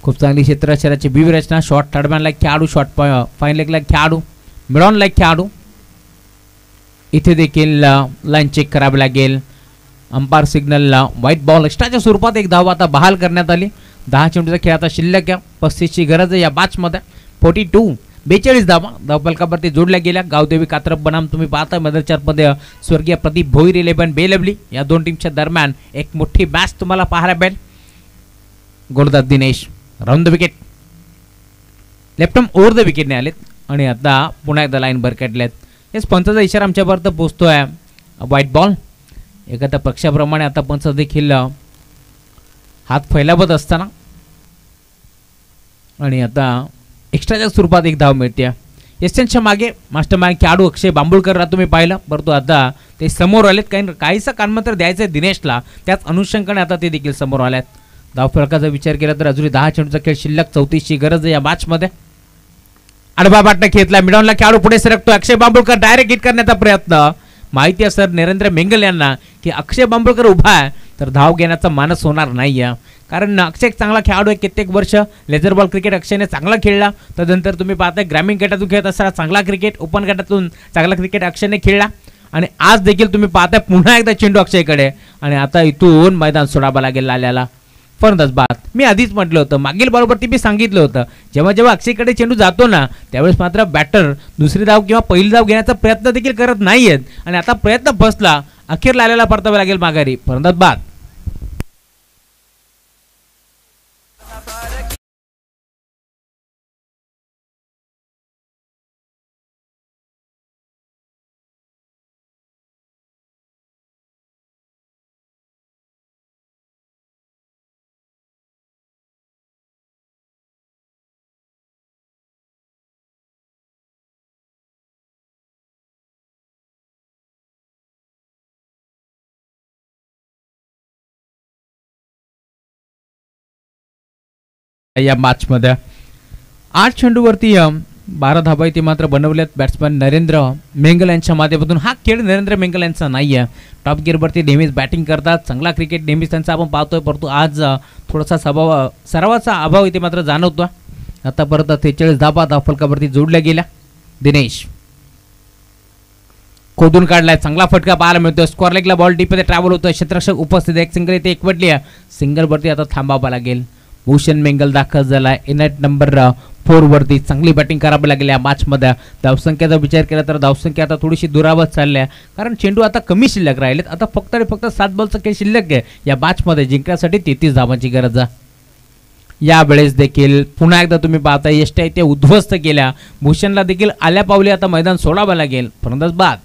खूप चांगली क्षेत्ररक्षणाची बीवी रचना. शॉर्ट थर्डमॅनला खेळाडू, शॉर्ट फाईन लेगला खेळाडू, मिडॉनला खेळाडू. इथे देखील लाईन चेक करावी लागेल. अंपायर सिग्नलला व्हाईट बॉल. एक्स्ट्राच्या स्वरूपात एक धाव आता बहाल करण्यात आली. 10 चेंडूचा खेळ आता शिल्लक आहे. 35 ची गरज आहे या मॅच मध्ये. 42. 42 धावा धावफलकावरती जोडल्या गेल्या. गावदेवी कात्रप बनाम तुम्ही पाहता मदरचार मध्ये स्वर्गीय प्रदीप भोईर 11 बेलवली. या दोन टीमच्या दरम्यान एक मोठी मॅच तुम्हाला पाहायला मिळेल. गोलंदाज Dinesh round the wicket, left arm over the विकेटने आलेत आणि आता पुन्हा एकदा लाईन वर काढल्यात. हेच पंचाचा इशारा आमच्यापर्यंत पोहोचतोय. White ball. एखाद्या पक्षाप्रमाणे आता पंच देखील हात फैलावत असताना आणि आता एक्स्ट्राच्या स्वरूपात एक धाव मिळते. एसच्या मागे मास्टर माइंड खेळाडू अक्षय बांबुळकरला तुम्ही पाहिलं, परंतु आता ते समोर आलेत. काहीसा कानमंत्र द्यायचं आहे दिनेशला, त्याच अनुषंगाने आता ते देखील समोर आल्यात. धावफलकाचा विचार केला तर अजूनही 10 चेंडूचा खेळ शिल्लक. 34 ची गरज आहे या मॅच मध्ये. आडवा बाटला घेतला, मिडॉनला खेळाडू पुढे सरकतो. अक्षय बांबुळकर डायरेक्ट हिट करण्याचा प्रयत्न. माहिती आहे सर नरेंद्र मेंगल यांना की अक्षय बांबुळकर उभा आहे तर धाव घेण्याचा मानस होणार नाही आहे, कारण अक्षय एक चांगला खेळाडू आहे. कित्येक वर्ष लेझर बॉल क्रिकेट अक्षयने चांगला खेळला. त्यानंतर तुम्ही पाहताय ग्रामीण गटातून खेळत असताना चांगला क्रिकेट, ओपन गटातून चांगला क्रिकेट अक्षयने खेळला आणि आज देखील तुम्ही पाहताय पुन्हा एकदा चेंडू अक्षयकडे आणि आता इथून मैदान सोडावं लागेल लाल्याला. फलंदाज बाद. मी आधीच म्हटलं होतं, मागील बॉलवरती मी सांगितलं होतं, जेव्हा अक्षयकडे चेंडू जातो ना त्यावेळेस मात्र बॅटर दुसरी धाव किंवा पहिली धाव घेण्याचा प्रयत्न देखील करत नाहीयेत आणि आता प्रयत्न फसला. अखेर लाल्याला परतावे लागेल माघारी. फलंदाज बाद. या मॅच मध्ये 8 चेंडूवरती 12 धाबा इथे मात्र बनवल्यात बॅट्समॅन नरेंद्र मेंगल यांच्या माध्यमातून. हा खेळ नरेंद्र मेंगल यांचा नाही आहे. टॉप गिअरवरती नेहमीच बॅटिंग करतात, चांगला क्रिकेट नेहमीच त्यांचा आपण पाहतोय, परंतु आज थोडासा सरावाचा अभाव इथे मात्र जाणवतो. आता परत 43 धाबा धावफलकावरती जोडल्या गेल्या. दिनेश खोदून काढलाय, चांगला फटका पाहायला मिळतोय. स्क्वेअर लेगला बॉल डीपमध्ये ट्रॅव्हल होतोय. क्षेत्ररक्षक उपस्थित. एक सिंगल इथे एकवटली आहे. सिंगलवरती आता थांबावं लागेल. भूषण मेंगल दाखल झालाय इनेट नंबर 4 वरती. चांगली बॅटिंग करावी लागेल या मॅच मध्ये. धावसंख्येचा विचार केला तर धावसंख्या आता थोडीशी दुरावत चालली आहे, कारण चेंडू आता कमी शिल्लक राहिलेत. आता फक्त आणि फक्त 7 बॉलचा खेळ शिल्लक आहे या मॅच मध्ये. जिंकण्यासाठी 33 धावांची गरज आहे. यावेळेस देखील पुन्हा एकदा तुम्ही पाहता यष्ट्या इथे उद्ध्वस्त केल्या. भूषणला देखील आल्या पावली आता मैदान सोडावं लागेल. फलंदाज बाद.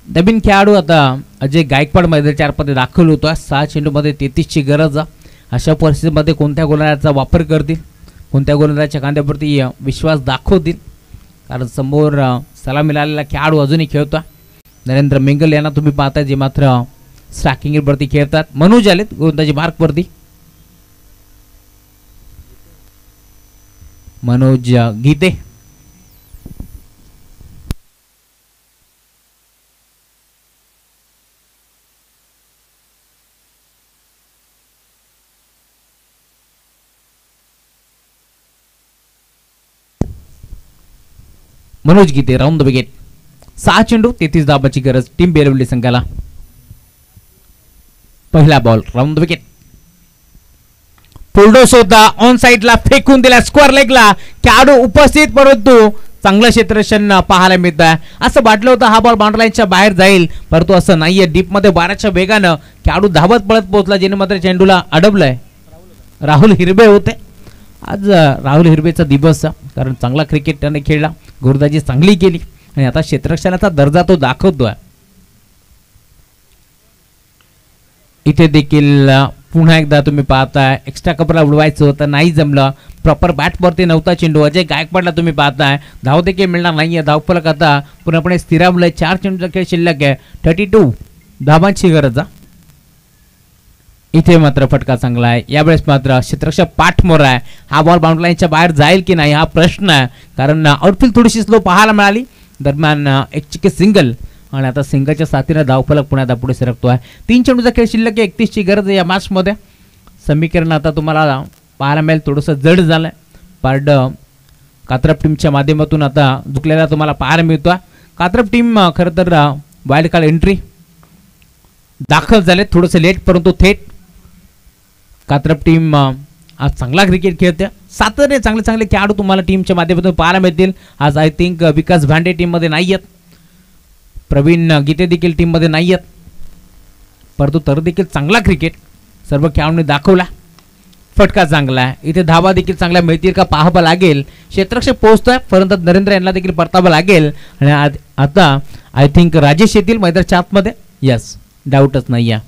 नवीन खेळाडू आता अजय गायकवाड मैदानाच्या 4 मध्ये दाखल होतो. 6 चेंडूमध्ये 33 ची गरज. अशा परिस्थितीमध्ये कोणत्या गोलंदाजाचा वापर करतील, कोणत्या गोलंदाजाच्या खांद्यावरती विश्वास दाखवतील, कारण समोर सलामी मिळालेला खेळाडू अजूनही खेळतो. नरेंद्र मेंगल यांना तुम्ही पाहताय जे मात्र स्ट्रायकिंग वरती खेळतात. मनोज आलेत गोलंदाजी मार्क वरती. मनोज गीते, मनोज गीते राऊंड द विकेट. 6 चेंडू 33 धाबाची गरज टीम बेलवली संघाला. पहिला बॉल राऊंड द विकेट. पुलडोस होता ऑन साइडला फेकून दिला स्क्वेअर लेगला. खेळाडू उपस्थित परंतु चांगलं क्षेत्ररक्षण पाहायला मिळत आहे. असं वाटलं होतं हा बॉल बाउंड्रीच्या बाहेर जाईल परंतु असं नाहीये. डीप मध्ये 12च्या वेगानं खेळाडू धावत पळत पोहोचला ज्याने मात्र चेंडूला अडवलंय. राहुल हिरबे होते. आज राहुल हिरबेचा दिवस कारण चांगला क्रिकेट त्याने खेळला, गोलंदाजी चांगली केली आणि आता क्षेत्ररक्षणाचा दर्जा तो दाखवतोय. इथे देखील पुन्हा एकदा तुम्ही पाहताय एक्स्ट्रा कपला उडवायचं होतं नाही जमलं. प्रॉपर बॅटवरती नव्हता चेंडू. अजय गायकवाडला तुम्ही पाहताय धाव देखील मिळणार नाहीये. धावफलक आता पूर्णपणे स्थिरावलंय. 4 चेंडूचा खेळ शिल्लक आहे. 32 धावांची गरज. इथे मात्र फटका चांगला आहे. यावेळेस मात्र क्षेत्ररक्षक पाठमोर आहे. हा बॉल बाउंड्री लाईनच्या बाहेर जाईल की नाही हा प्रश्न आहे कारण आउटफील्ड थोडीशी स्लो पाहायला मिळाली. दरम्यान एक चिके सिंगल आणि आता सिंगलच्या साथीने धावफलक पुन्हा पुढे सरकतोय. 3 चेंडूचा खेळ शिल्लक आहे. 31ची गरज आहे या मॅचमध्ये. समीकरण आता तुम्हाला पाहायला मिळेल थोडंसं जड झालंय. पारड कात्रप टीमच्या माध्यमातून आता झुकलेला तुम्हाला पाहायला मिळतोय. कात्रप टीम खरं तर वाईल्ड कार्ड एंट्री दाखल झाले थोडंसं लेट परंतु थेट. कात्रप टीम आज चांगला क्रिकेट खेळते. सातत्याने चांगले चांगले खेळाडू तुम्हाला टीमच्या माध्यमातून पाहायला मिळतील. आज आय थिंक विकास भांडे टीममध्ये नाही आहेत. प्रवीण गीते देखील टीममध्ये नाही आहेत परंतु तर देखील चांगला क्रिकेट सर्व खेळाडूंनी दाखवला. फटका चांगला आहे. इथे धावा देखील चांगल्या मिळतील का पाहावं लागेल. क्षेत्ररक्षक पोहोचतोय परंतु नरेंद्र यांना देखील परतावं लागेल आणि आता आय थिंक राजेश येतील मैदानाच्या आतमध्ये. यस डाऊटच नाही आहे.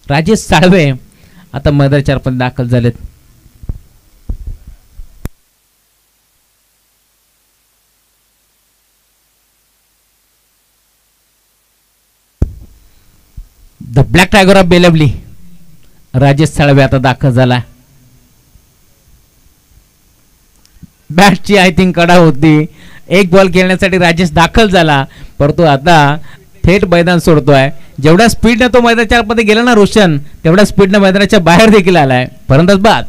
राजेश साळवे आता मैदानाच्या आतमध्ये दाखल झालेत. The black tiger of Belavali Rajesh Salve आता दाखल झाला. बॅटची आय थिंक कडा होती. एक बॉल खेळण्यासाठी राजेश दाखल झाला परंतु आता थेट मैदान सोडतोय. जेवढ्या स्पीडने तो मैदानाच्या आतमध्ये गेला ना रोशन तेवढ्या स्पीडने मैदानाच्या बाहेर देखील आलाय. फलंदाज बाद.